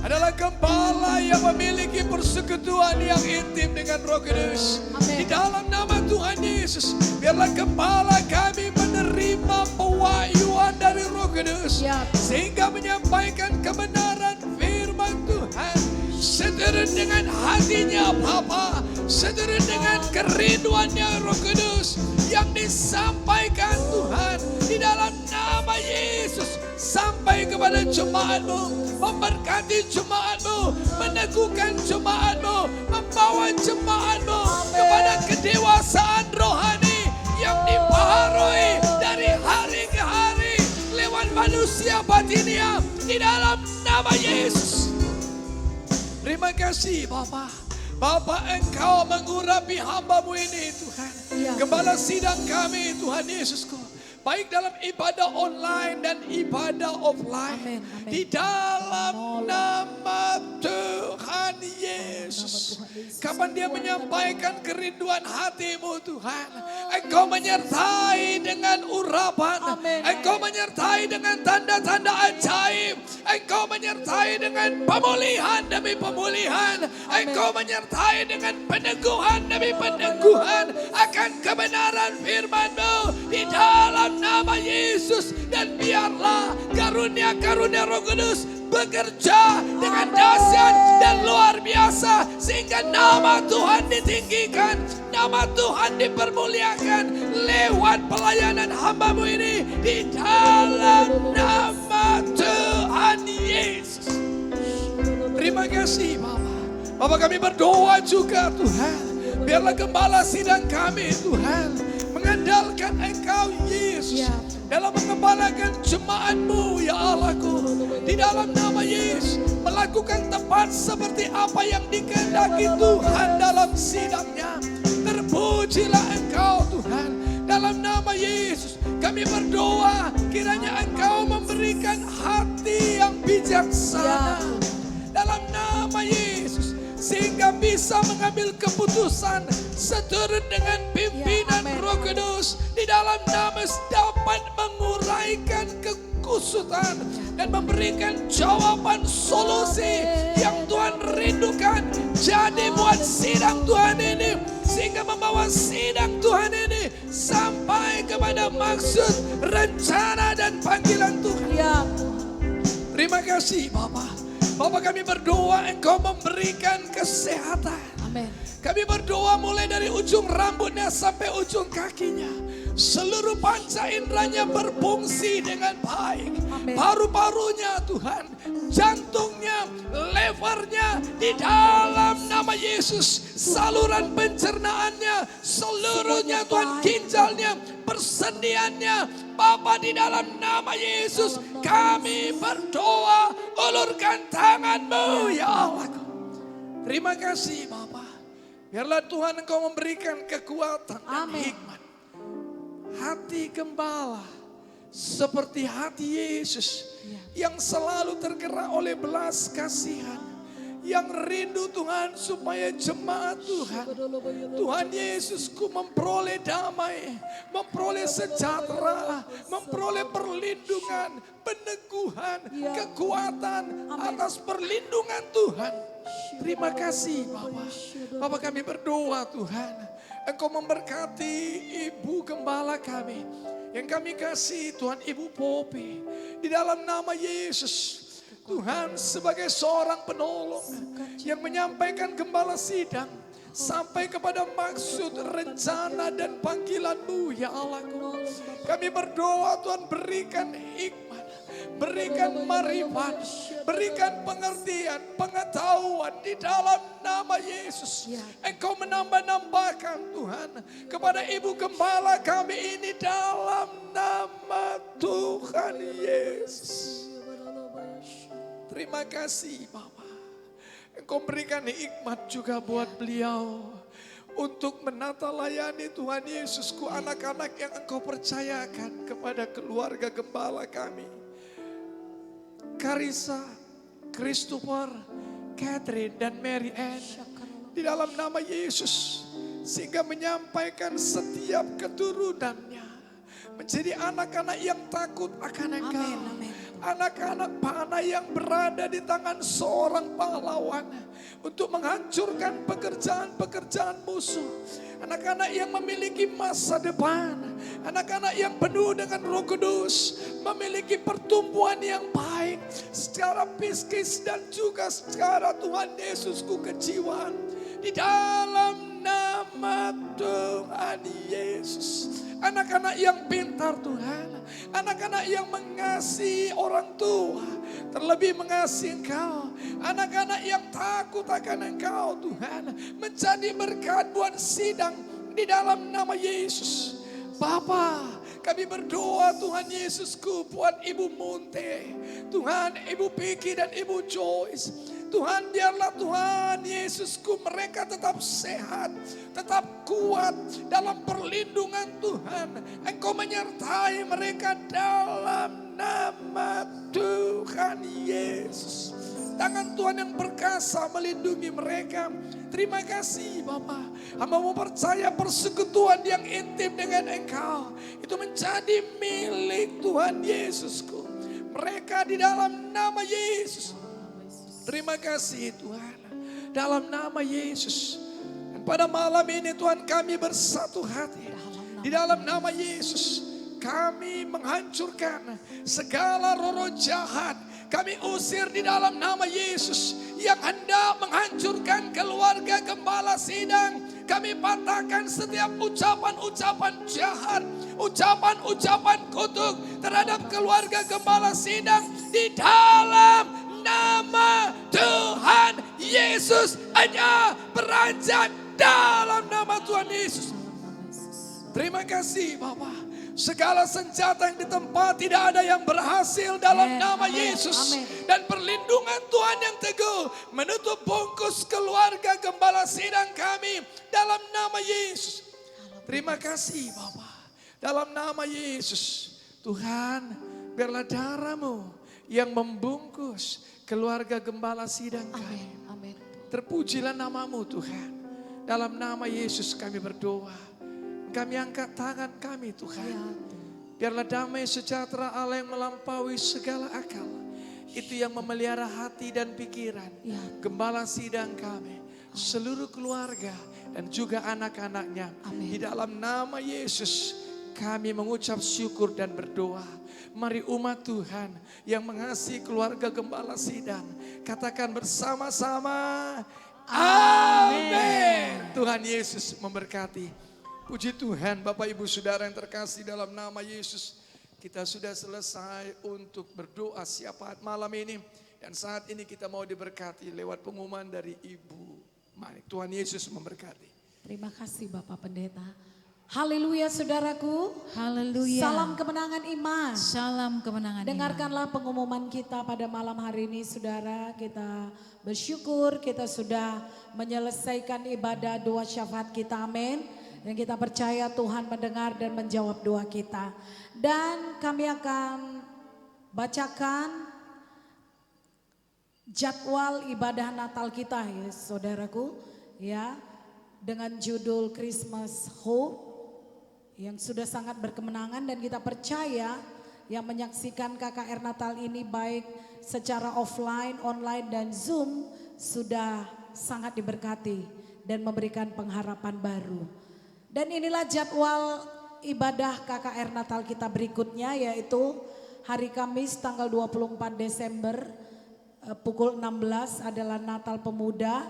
Speaker 6: adalah gembala yang memiliki persekutuan yang intim dengan Roh Kudus. Di dalam nama Tuhan Yesus, biarlah gembala kami menerima pewahyuan dari Roh Kudus, sehingga menyampaikan kebenaran firman Tuhan seturut dengan hatinya Bapa, seturut dengan kerinduannya Roh Kudus yang disampaikan Tuhan di dalam nama Yesus sampai kepada jemaat-Mu, memberkati jemaat-Mu, meneguhkan jemaat-Mu, membawa jemaat-Mu kepada kedewasaan rohani yang dibaharui dari hari ke hari lewat manusia batinia di dalam nama Yesus. Terima kasih Bapa. Bapak, Engkau mengurapi hamba-Mu ini Tuhan.
Speaker 2: Ya.
Speaker 6: Gembala sidang kami Tuhan Yesusku, baik dalam ibadah online dan ibadah offline.
Speaker 2: Amin, amin.
Speaker 6: Di dalam nama Tuhan Yesus. Kapan dia menyampaikan kerinduan hatimu Tuhan, Engkau menyertai dengan urapan.
Speaker 2: Amin.
Speaker 6: Engkau menyertai dengan tanda-tanda ajaib. Engkau menyertai dengan pemulihan demi pemulihan. Engkau menyertai dengan peneguhan demi peneguhan akan kebenaran firman-Mu di dalam nama Yesus. Dan biarlah karunia-karunia Roh Kudus bekerja dengan dahsyat dan luar biasa, sehingga nama Tuhan ditinggikan, nama Tuhan dipermuliakan lewat pelayanan hamba-Mu ini di dalam nama Tuhan Yesus. Terima kasih Bapak. Bapak, kami berdoa juga Tuhan, biarlah gembala sidang kami Tuhan mengandalkan Engkau Yesus
Speaker 2: Ya.
Speaker 6: dalam mengembalakan jemaat-Mu ya Allahku. Di dalam nama Yesus melakukan tepat seperti apa yang dikehendaki Tuhan dalam sidangnya. Terpujilah Engkau Tuhan. Dalam nama Yesus kami berdoa, kiranya Engkau memberikan hati yang bijaksana. Dalam nama Yesus, sehingga bisa mengambil keputusan seturut dengan pimpinan
Speaker 2: Ya, amin.
Speaker 6: Roh Kudus. Di dalam nama Yesus dapat menguraikan kekusutan dan memberikan jawaban solusi yang Tuhan rindukan. Jadi buat sidang Tuhan ini, sehingga membawa sidang Tuhan ini sampai kepada maksud, rencana dan panggilan Tuhan.
Speaker 2: Ya.
Speaker 6: Terima kasih Bapak. Bapak, kami berdoa Engkau memberikan kesehatan.
Speaker 2: Amin.
Speaker 6: Kami berdoa mulai dari ujung rambutnya sampai ujung kakinya. Seluruh panca inderanya berfungsi dengan baik.
Speaker 2: Amin.
Speaker 6: Paru-parunya Tuhan, jantungnya, levernya, di dalam nama Yesus. Saluran pencernaannya, seluruhnya Tuhan, ginjalnya, persendiannya. Bapa, di dalam nama Yesus kami berdoa, ulurkan tangan-Mu ya Allah. Terima kasih Bapa. Biarlah Tuhan Engkau memberikan kekuatan dan
Speaker 2: Amin.
Speaker 6: hikmat. Hati gembala seperti hati Yesus yang selalu tergerak oleh belas kasihan, yang rindu Tuhan supaya jemaat Tuhan Yesusku memperoleh damai, memperoleh sejahtera, memperoleh perlindungan, peneguhan, kekuatan atas perlindungan Tuhan. Terima kasih Bapak. Bapak, kami berdoa Tuhan, Engkau memberkati Ibu Gembala kami yang kami kasih Tuhan, Ibu Popi. Di dalam nama Yesus, Tuhan sebagai seorang penolong yang menyampaikan gembala sidang sampai kepada maksud, rencana dan panggilan-Mu ya Allahku. Kami berdoa Tuhan, berikan hikmat, berikan marifat, berikan pengertian, pengetahuan di dalam nama Yesus. Engkau menambah-nambahkan Tuhan kepada Ibu Gembala kami ini dalam nama Tuhan Yesus. Terima kasih Bapak. Engkau berikan hikmat juga buat beliau untuk menata layani Tuhan Yesusku anak-anak yang Engkau percayakan kepada keluarga gembala kami. Karissa, Christopher, Catherine dan Mary Ann. Di dalam nama Yesus, sehingga menyampaikan setiap keturunannya menjadi anak-anak yang takut akan Engkau.
Speaker 2: Amin, amin.
Speaker 6: Anak-anak panah yang berada di tangan seorang pahlawan untuk menghancurkan pekerjaan-pekerjaan musuh. Anak-anak yang memiliki masa depan. Anak-anak yang penuh dengan Roh Kudus, memiliki pertumbuhan yang baik secara psikis dan juga secara Tuhan Yesusku kejiwaan. Di dalam nama Tuhan Yesus. Anak-anak yang pintar Tuhan, anak-anak yang mengasihi orang tua, terlebih mengasihi Engkau. Anak-anak yang takut akan Engkau Tuhan, menjadi berkat buat sidang di dalam nama Yesus. Bapa, kami berdoa Tuhan Yesusku buat Ibu Munte, Tuhan Ibu Piki dan Ibu Joyce. Tuhan, biarlah Tuhan Yesusku mereka tetap sehat, tetap kuat dalam perlindungan Tuhan. Engkau menyertai mereka dalam nama Tuhan Yesus. Tangan Tuhan yang perkasa melindungi mereka. Terima kasih Bapa. Hamba mau percaya persekutuan yang intim dengan Engkau itu menjadi milik Tuhan Yesusku. Mereka di dalam nama Yesus. Terima kasih Tuhan. Dalam nama Yesus. Dan pada malam ini Tuhan kami bersatu hati. Di dalam nama Yesus kami menghancurkan segala roh-roh jahat. Kami usir di dalam nama Yesus yang hendak menghancurkan keluarga Gembala Sidang. Kami patahkan setiap ucapan-ucapan jahat, ucapan-ucapan kutuk terhadap keluarga Gembala Sidang di dalam nama Tuhan Yesus. Hanya beranjak dalam nama Tuhan Yesus. Terima kasih Bapak. Segala senjata yang ditempat tidak ada yang berhasil dalam nama Yesus. Dan perlindungan Tuhan yang teguh menutup bungkus keluarga Gembala Sidang kami dalam nama Yesus. Terima kasih Bapak. Dalam nama Yesus. Tuhan, biarlah darah-Mu yang membungkus keluarga Gembala Sidang kami. Terpujilah nama-Mu Tuhan. Dalam nama Yesus kami berdoa. Kami angkat tangan kami Tuhan. Biarlah damai sejahtera Allah yang melampaui segala akal. Itu yang memelihara hati dan pikiran. Gembala Sidang kami. Seluruh keluarga dan juga anak-anaknya. Di dalam nama Yesus kami mengucap syukur dan berdoa. Mari umat Tuhan yang mengasihi keluarga Gembala Sidang. Katakan bersama-sama. Amin. Tuhan Yesus memberkati. Puji Tuhan, Bapak Ibu Saudara yang terkasih dalam nama Yesus. Kita sudah selesai untuk berdoa syafaat malam ini. Dan saat ini kita mau diberkati lewat pengumuman dari Ibu Manik. Tuhan Yesus memberkati.
Speaker 2: Terima kasih Bapak Pendeta. Haleluya saudaraku.
Speaker 3: Haleluya.
Speaker 2: Salam kemenangan iman.
Speaker 3: Salam kemenangan iman.
Speaker 2: Dengarkanlah pengumuman kita pada malam hari ini saudara. Kita bersyukur kita sudah menyelesaikan ibadah doa syafaat kita. Amin. Dan kita percaya Tuhan mendengar dan menjawab doa kita. Dan kami akan bacakan jadwal ibadah Natal kita ya saudaraku. Ya, dengan judul Christmas Hope yang sudah sangat berkemenangan. Dan kita percaya yang menyaksikan KKR Natal ini baik secara offline, online dan Zoom sudah sangat diberkati dan memberikan pengharapan baru. Dan inilah jadwal ibadah KKR Natal kita berikutnya yaitu hari Kamis tanggal 24 Desember pukul 16 adalah Natal Pemuda.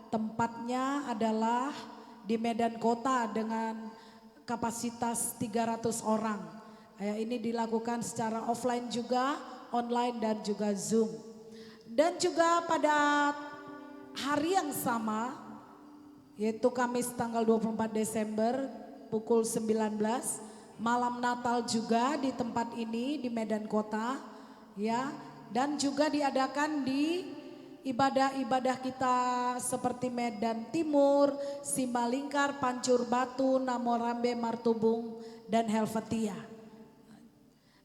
Speaker 2: Tempatnya adalah di Medan Kota dengan kapasitas 300 orang. Ini dilakukan secara offline juga, online dan juga Zoom. Dan juga pada hari yang sama yaitu Kamis tanggal 24 Desember pukul 19 malam Natal juga di tempat ini di Medan Kota ya, dan juga diadakan di ibadah-ibadah kita seperti Medan Timur, Simalingkar, Pancur Batu, Namorambe, Martubung dan Helvetia.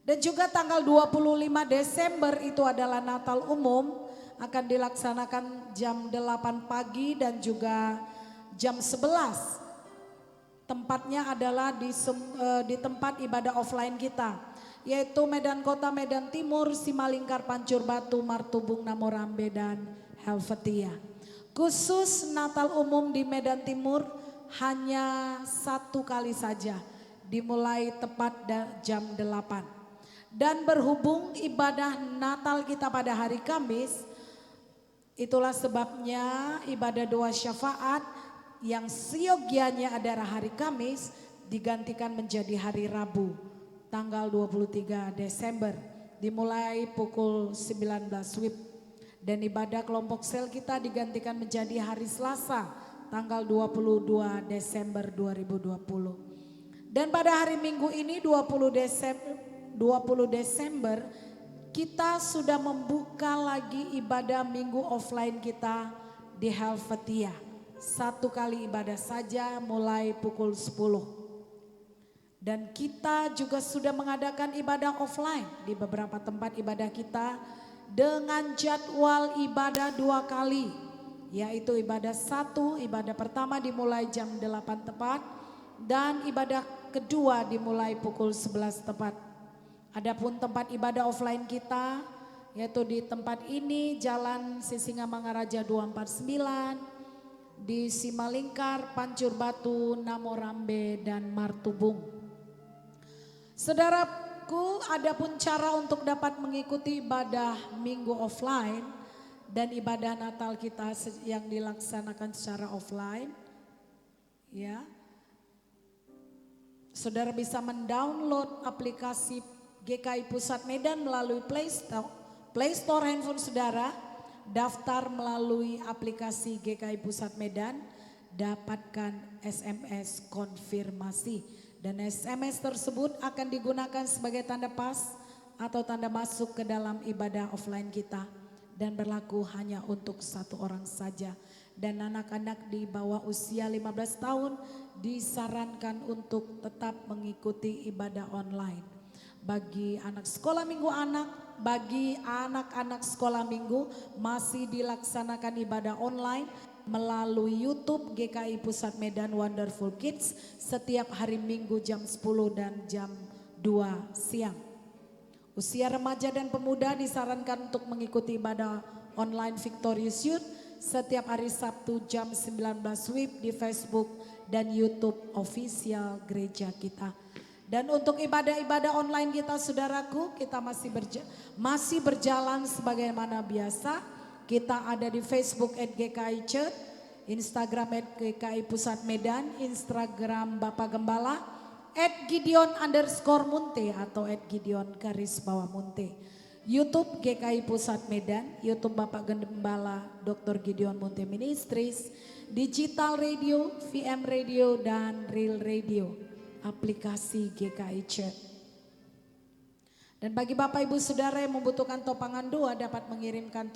Speaker 2: Dan juga tanggal 25 Desember itu adalah Natal umum akan dilaksanakan jam 8 pagi dan juga jam 11. Tempatnya adalah di tempat ibadah offline kita. Yaitu Medan Kota, Medan Timur, Simalingkar, Pancur Batu, Martubung, Namorambe dan Helvetia. Khusus Natal umum di Medan Timur hanya 1 kali saja. Dimulai tepat jam 8. Dan berhubung ibadah Natal kita pada hari Kamis. Itulah sebabnya ibadah doa syafaat yang seyogianya adalah hari Kamis digantikan menjadi hari Rabu tanggal 23 Desember dimulai pukul 19 WIB dan ibadah kelompok sel kita digantikan menjadi hari Selasa tanggal 22 Desember 2020. Dan pada hari Minggu ini 20 Desember kita sudah membuka lagi ibadah minggu offline kita di Helvetia. 1 kali ibadah saja mulai pukul 10. Dan kita juga sudah mengadakan ibadah offline di beberapa tempat ibadah kita dengan jadwal ibadah 2 kali. Yaitu ibadah 1, ibadah pertama dimulai jam 8 tepat dan ibadah kedua dimulai pukul 11 tepat. Adapun tempat ibadah offline kita yaitu di tempat ini Jalan Sisingamangaraja 249, di Simalingkar, Pancur Batu, Namorambe dan Martubung. Saudaraku, adapun cara untuk dapat mengikuti ibadah minggu offline dan ibadah Natal kita yang dilaksanakan secara offline, ya. Saudara bisa mendownload aplikasi GKI Pusat Medan melalui Play Store handphone saudara, daftar melalui aplikasi GKI Pusat Medan, dapatkan SMS konfirmasi dan SMS tersebut akan digunakan sebagai tanda pas atau tanda masuk ke dalam ibadah offline kita dan berlaku hanya untuk 1 orang saja. Dan anak-anak di bawah usia 15 tahun disarankan untuk tetap mengikuti ibadah online. Bagi anak sekolah minggu bagi anak-anak sekolah minggu masih dilaksanakan ibadah online melalui YouTube GKI Pusat Medan Wonderful Kids setiap hari Minggu jam 10 dan jam 2 siang. Usia remaja dan pemuda disarankan untuk mengikuti ibadah online Victorious Youth setiap hari Sabtu jam 19 WIB di Facebook dan YouTube official gereja kita. Dan untuk ibadah-ibadah online kita saudaraku, kita masih berjalan sebagaimana biasa. Kita ada di Facebook @GKI Church, Instagram @GKI Pusat Medan, Instagram Bapak Gembala @Gideon_Munte atau @Gideon_Munte. YouTube GKI Pusat Medan, YouTube Bapak Gembala Dr. Gideon Munte Ministries, Digital Radio, VM Radio dan Real Radio. Aplikasi GKI Chat. Dan bagi Bapak Ibu Saudara yang membutuhkan topangan doa dapat mengirimkan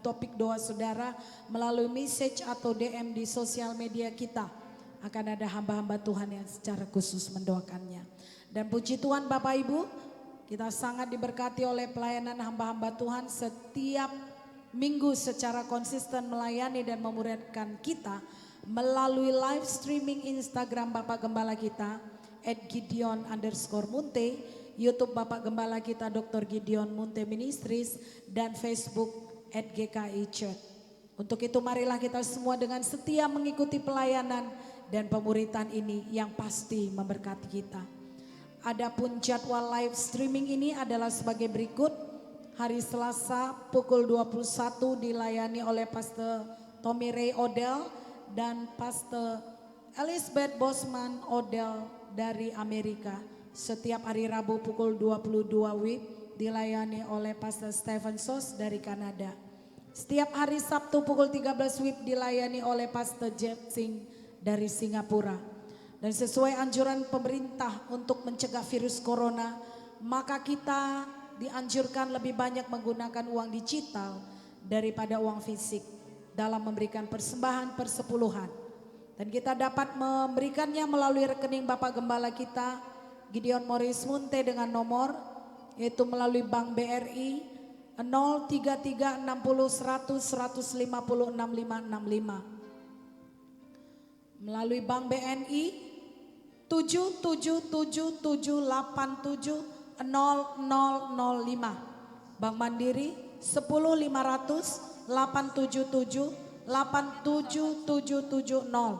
Speaker 2: topik doa saudara melalui message atau DM di sosial media kita. Akan ada hamba-hamba Tuhan yang secara khusus mendoakannya. Dan puji Tuhan Bapak Ibu, kita sangat diberkati oleh pelayanan hamba-hamba Tuhan setiap minggu secara konsisten melayani dan memuridkan kita melalui live streaming Instagram Bapak Gembala kita @Gideon_Munte, YouTube Bapak Gembala kita Dr. Gideon Munte Ministries dan Facebook @GKI Church. Untuk itu marilah kita semua dengan setia mengikuti pelayanan dan pemuritan ini yang pasti memberkati kita. Adapun jadwal live streaming ini adalah sebagai berikut. Hari Selasa pukul 21 dilayani oleh Pastor Tommy Ray Odell dan Pastor Elizabeth Bosman Odell dari Amerika. Setiap hari Rabu pukul 22 WIB dilayani oleh Pastor Stephen Sos dari Kanada. Setiap hari Sabtu pukul 13 WIB dilayani oleh Pastor Jeff Singh dari Singapura. Dan sesuai anjuran pemerintah untuk mencegah virus corona, maka kita dianjurkan lebih banyak menggunakan uang digital daripada uang fisik dalam memberikan persembahan persepuluhan. Dan kita dapat memberikannya melalui rekening Bapak Gembala kita Gideon Morris Munte dengan nomor yaitu melalui Bank BRI 033 60 100 150 6565. Melalui Bank BNI 7777870005. Bank Mandiri 10500 877 87770.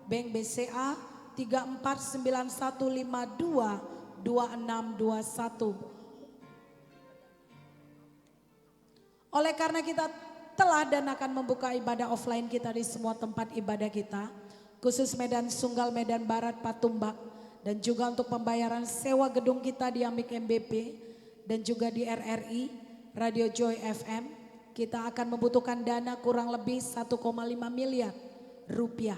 Speaker 2: Bank BCA 349152 2621. Oleh karena kita telah dan akan membuka ibadah offline kita di semua tempat ibadah kita, khusus Medan Sunggal, Medan Barat, Patumbak, dan juga untuk pembayaran sewa gedung kita di Amik MBP dan juga di RRI, Radio Joy FM, kita akan membutuhkan dana kurang lebih 1,5 miliar rupiah.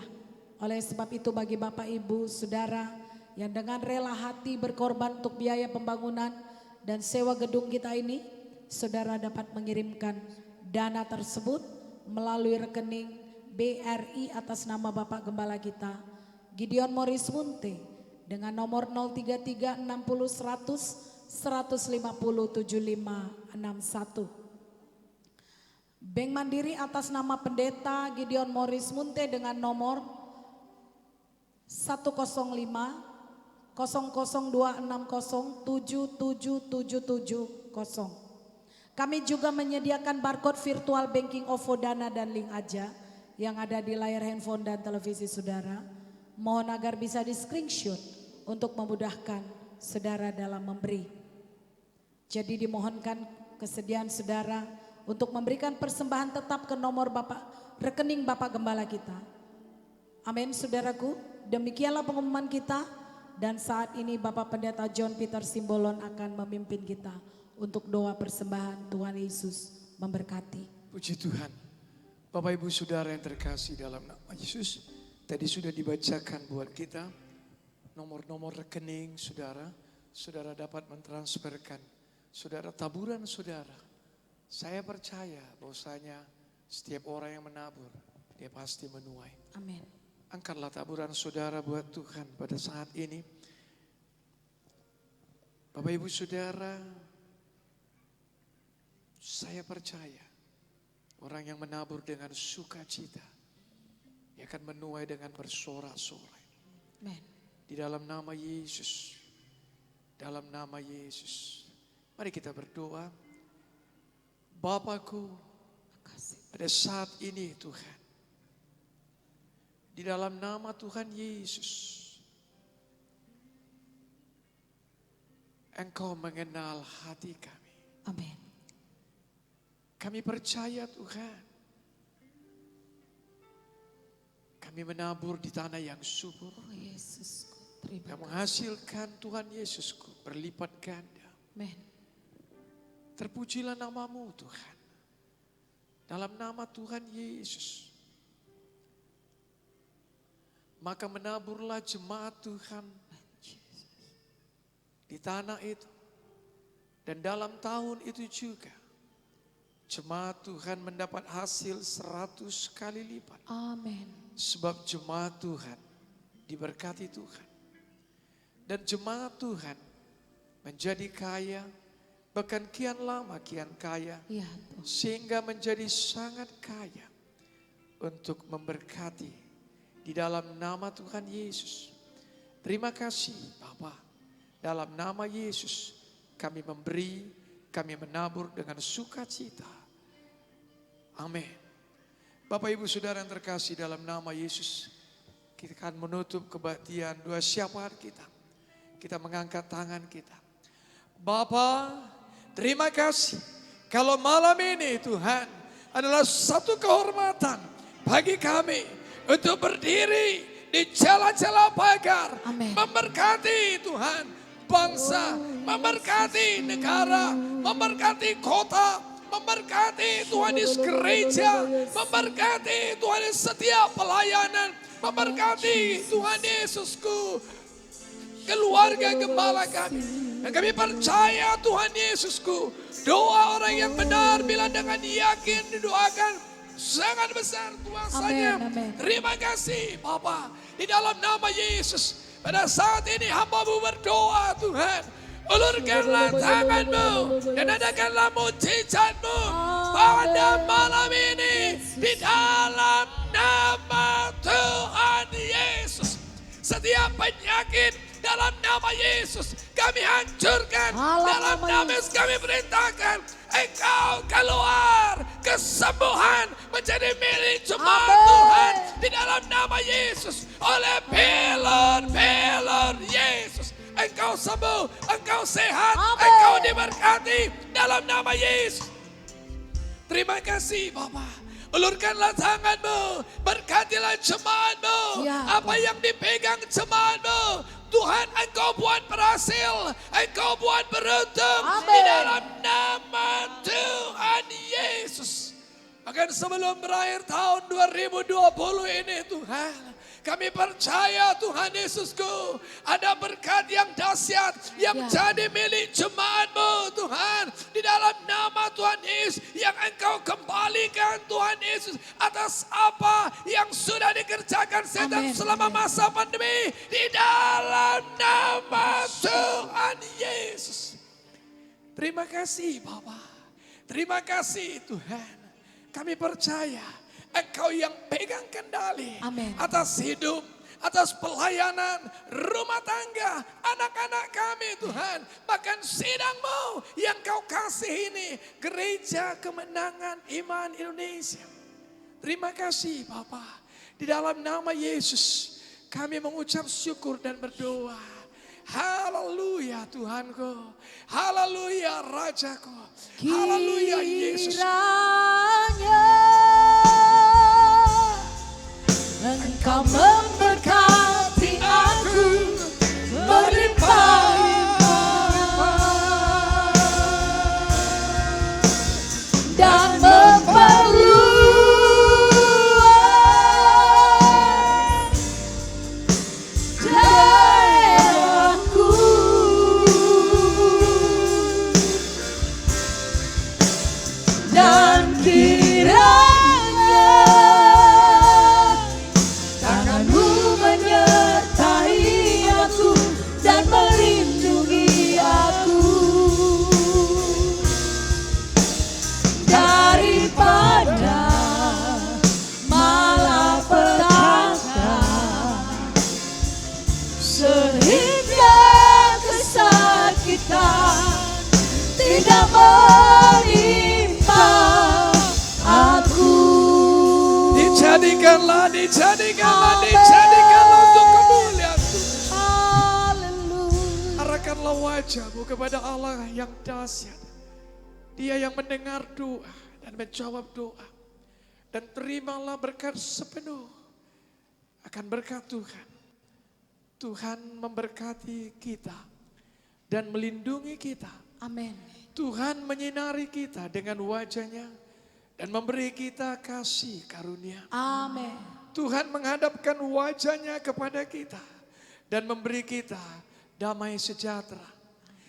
Speaker 2: Oleh sebab itu bagi Bapak Ibu Saudara yang dengan rela hati berkorban untuk biaya pembangunan dan sewa gedung kita ini, saudara dapat mengirimkan dana tersebut melalui rekening BRI atas nama Bapak Gembala kita, Gideon Morris Munte, dengan nomor 033 60 100 150 7561. Bank Mandiri atas nama Pendeta Gideon Morris Munte dengan nomor 105 00260777770. Kami juga menyediakan barcode virtual banking OVO Dana dan link aja yang ada di layar handphone dan televisi saudara. Mohon agar bisa di screenshot untuk memudahkan saudara dalam memberi. Jadi dimohonkan kesediaan saudara untuk memberikan persembahan tetap ke nomor rekening Bapak Gembala kita. Amin saudaraku, demikianlah pengumuman kita. Dan saat ini Bapak Pendeta John Peter Simbolon akan memimpin kita untuk doa persembahan. Tuhan Yesus memberkati.
Speaker 6: Puji Tuhan. Bapak Ibu Saudara yang terkasih dalam nama Yesus. Tadi sudah dibacakan buat kita nomor-nomor rekening saudara. Saudara dapat mentransferkan saudara taburan saudara. Saya percaya bahwasanya setiap orang yang menabur dia pasti menuai.
Speaker 2: Amin.
Speaker 6: Angkatlah taburan saudara buat Tuhan pada saat ini. Bapak Ibu Saudara, saya percaya orang yang menabur dengan sukacita, dia akan menuai dengan bersorak-sorai.
Speaker 2: Amin.
Speaker 6: Di dalam nama Yesus, dalam nama Yesus. Mari kita berdoa. Bapakku, pada saat ini Tuhan, di dalam nama Tuhan Yesus, Engkau mengenal hati kami.
Speaker 2: Amin.
Speaker 6: Kami percaya Tuhan, kami menabur di tanah yang subur.
Speaker 2: Oh Yesusku, terima
Speaker 6: Yang menghasilkan Tuhan Yesusku berlipat ganda.
Speaker 2: Amin.
Speaker 6: Terpujilah namamu Tuhan. Dalam nama Tuhan Yesus. Maka menaburlah jemaat Tuhan di tanah itu. Dan dalam tahun itu juga jemaat Tuhan mendapat hasil 100 kali lipat.
Speaker 2: Amin.
Speaker 6: Sebab jemaat Tuhan diberkati Tuhan. Dan jemaat Tuhan menjadi kaya, bahkan kian lama kian kaya.
Speaker 2: Ya Tuhan.
Speaker 6: Sehingga menjadi sangat kaya untuk memberkati di dalam nama Tuhan Yesus. Terima kasih Bapa. Dalam nama Yesus kami memberi, kami menabur dengan sukacita. Amin. Bapak Ibu Saudara yang terkasih dalam nama Yesus, kita akan menutup kebaktian doa syafaat kita. Kita mengangkat tangan kita. Bapa, terima kasih kalau malam ini Tuhan adalah satu kehormatan bagi kami untuk berdiri di celah-celah pagar.
Speaker 2: Amin.
Speaker 6: Memberkati Tuhan bangsa, memberkati negara, memberkati kota, memberkati Tuhan Yesus gereja, memberkati Tuhan Yesus setiap pelayanan, memberkati Tuhan Yesusku keluarga gembala kami. Dan kami percaya Tuhan Yesusku, doa orang yang benar bila dengan yakin didoakan sangat besar kuasanya.
Speaker 2: Amin, amin.
Speaker 6: Terima kasih Bapa. Di dalam nama Yesus, pada saat ini hamba-Mu berdoa Tuhan. Ulurkanlah tangan-Mu dan adakanlah mujizat-Mu pada malam ini. Di dalam nama Tuhan Yesus. Setiap penyakit dalam nama Yesus kami hancurkan. Dalam nama Yesus kami perintahkan Engkau keluar. Kesembuhan menjadi milik jemaat Tuhan di dalam nama Yesus. Oleh pelor Yesus, Engkau sembuh, Engkau sehat, Engkau diberkati dalam nama Yesus. Terima kasih Bapak. Ulurkanlah tangan-Mu, berkatilah jemaat-Mu.
Speaker 2: Ya,
Speaker 6: apa yang dipegang jemaat-Mu, Tuhan Engkau buat berhasil, Engkau buat beruntung di dalam nama Tuhan Yesus. Bahkan sebelum berakhir tahun 2020 ini Tuhan, Kami percaya Tuhan Yesusku, ada berkat yang dahsyat yang menjadi milik jemaat-Mu Tuhan. Di dalam nama Tuhan Yesus yang Engkau kembalikan Tuhan Yesus atas apa yang sudah dikerjakan setan selama masa pandemi. Di dalam nama Tuhan Yesus. Terima kasih Bapa. Terima kasih Tuhan. Kami percaya Engkau yang pegang kendali atas hidup, atas pelayanan, rumah tangga, anak-anak kami Tuhan. Bahkan sidang-Mu yang Kau kasih ini, Gereja Kemenangan Iman Indonesia. Terima kasih Bapa. Di dalam nama Yesus kami mengucap syukur dan berdoa. Haleluya Tuhanku. Haleluya Rajaku. Haleluya Yesus.
Speaker 3: Engkau memberkati aku berlimpah-limpah dan memperluas daerahku dan tidak menimpa aku.
Speaker 6: Dijadikanlah untuk kemuliaan Tuhan.
Speaker 3: Haleluya.
Speaker 6: Arahkanlah wajah-Mu kepada Allah yang dahsyat. Dia yang mendengar doa dan menjawab doa. Dan terimalah berkat sepenuh akan berkat Tuhan. Tuhan memberkati kita dan melindungi kita.
Speaker 3: Amin.
Speaker 6: Tuhan menyinari kita dengan wajah-Nya dan memberi kita kasih karunia.
Speaker 3: Amin.
Speaker 6: Tuhan menghadapkan wajah-Nya kepada kita dan memberi kita damai sejahtera.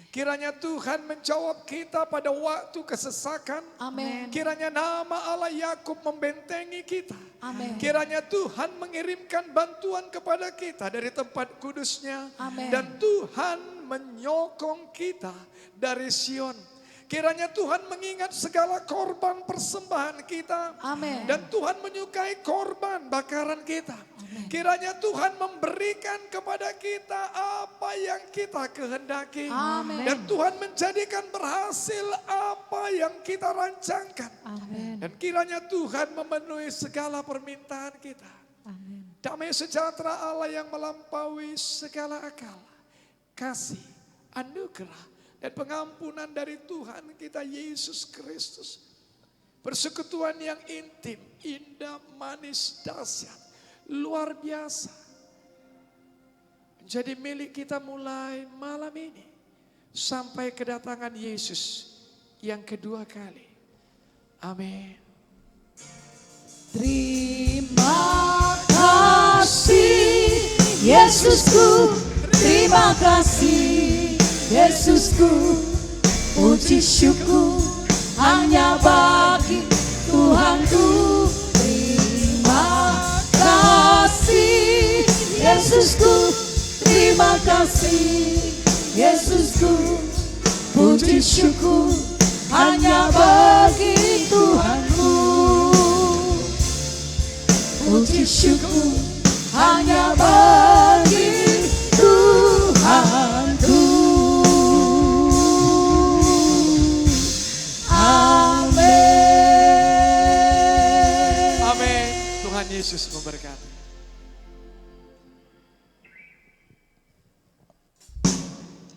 Speaker 6: Kiranya Tuhan menjawab kita pada waktu kesesakan.
Speaker 3: Amin.
Speaker 6: Kiranya nama Allah Yakub membentengi kita.
Speaker 3: Amin.
Speaker 6: Kiranya Tuhan mengirimkan bantuan kepada kita dari tempat kudus-Nya.
Speaker 3: Amin.
Speaker 6: Dan Tuhan menyokong kita dari Sion. Kiranya Tuhan mengingat segala korban persembahan kita.
Speaker 3: Amin.
Speaker 6: Dan Tuhan menyukai korban bakaran kita. Amin. Kiranya Tuhan memberikan kepada kita apa yang kita kehendaki.
Speaker 3: Amin.
Speaker 6: Dan Tuhan menjadikan berhasil apa yang kita rancangkan.
Speaker 3: Amin.
Speaker 6: Dan kiranya Tuhan memenuhi segala permintaan kita.
Speaker 3: Amin.
Speaker 6: Damai sejahtera Allah yang melampaui segala akal. Kasih, anugerah, dan pengampunan dari Tuhan kita Yesus Kristus. Persekutuan yang intim, indah, manis, dahsyat, luar biasa. Menjadi milik kita mulai malam ini. Sampai kedatangan Yesus yang kedua kali. Amin.
Speaker 3: Terima kasih Yesusku, terima kasih Yesusku, puji syukur hanya bagi Tuhanku. Terima kasih Yesusku, terima kasih Yesusku, puji syukur hanya bagi Tuhanku. Puji syukur hanya bagi Tuhanku. Amin.
Speaker 6: Amin. Tuhan Yesus memberkati.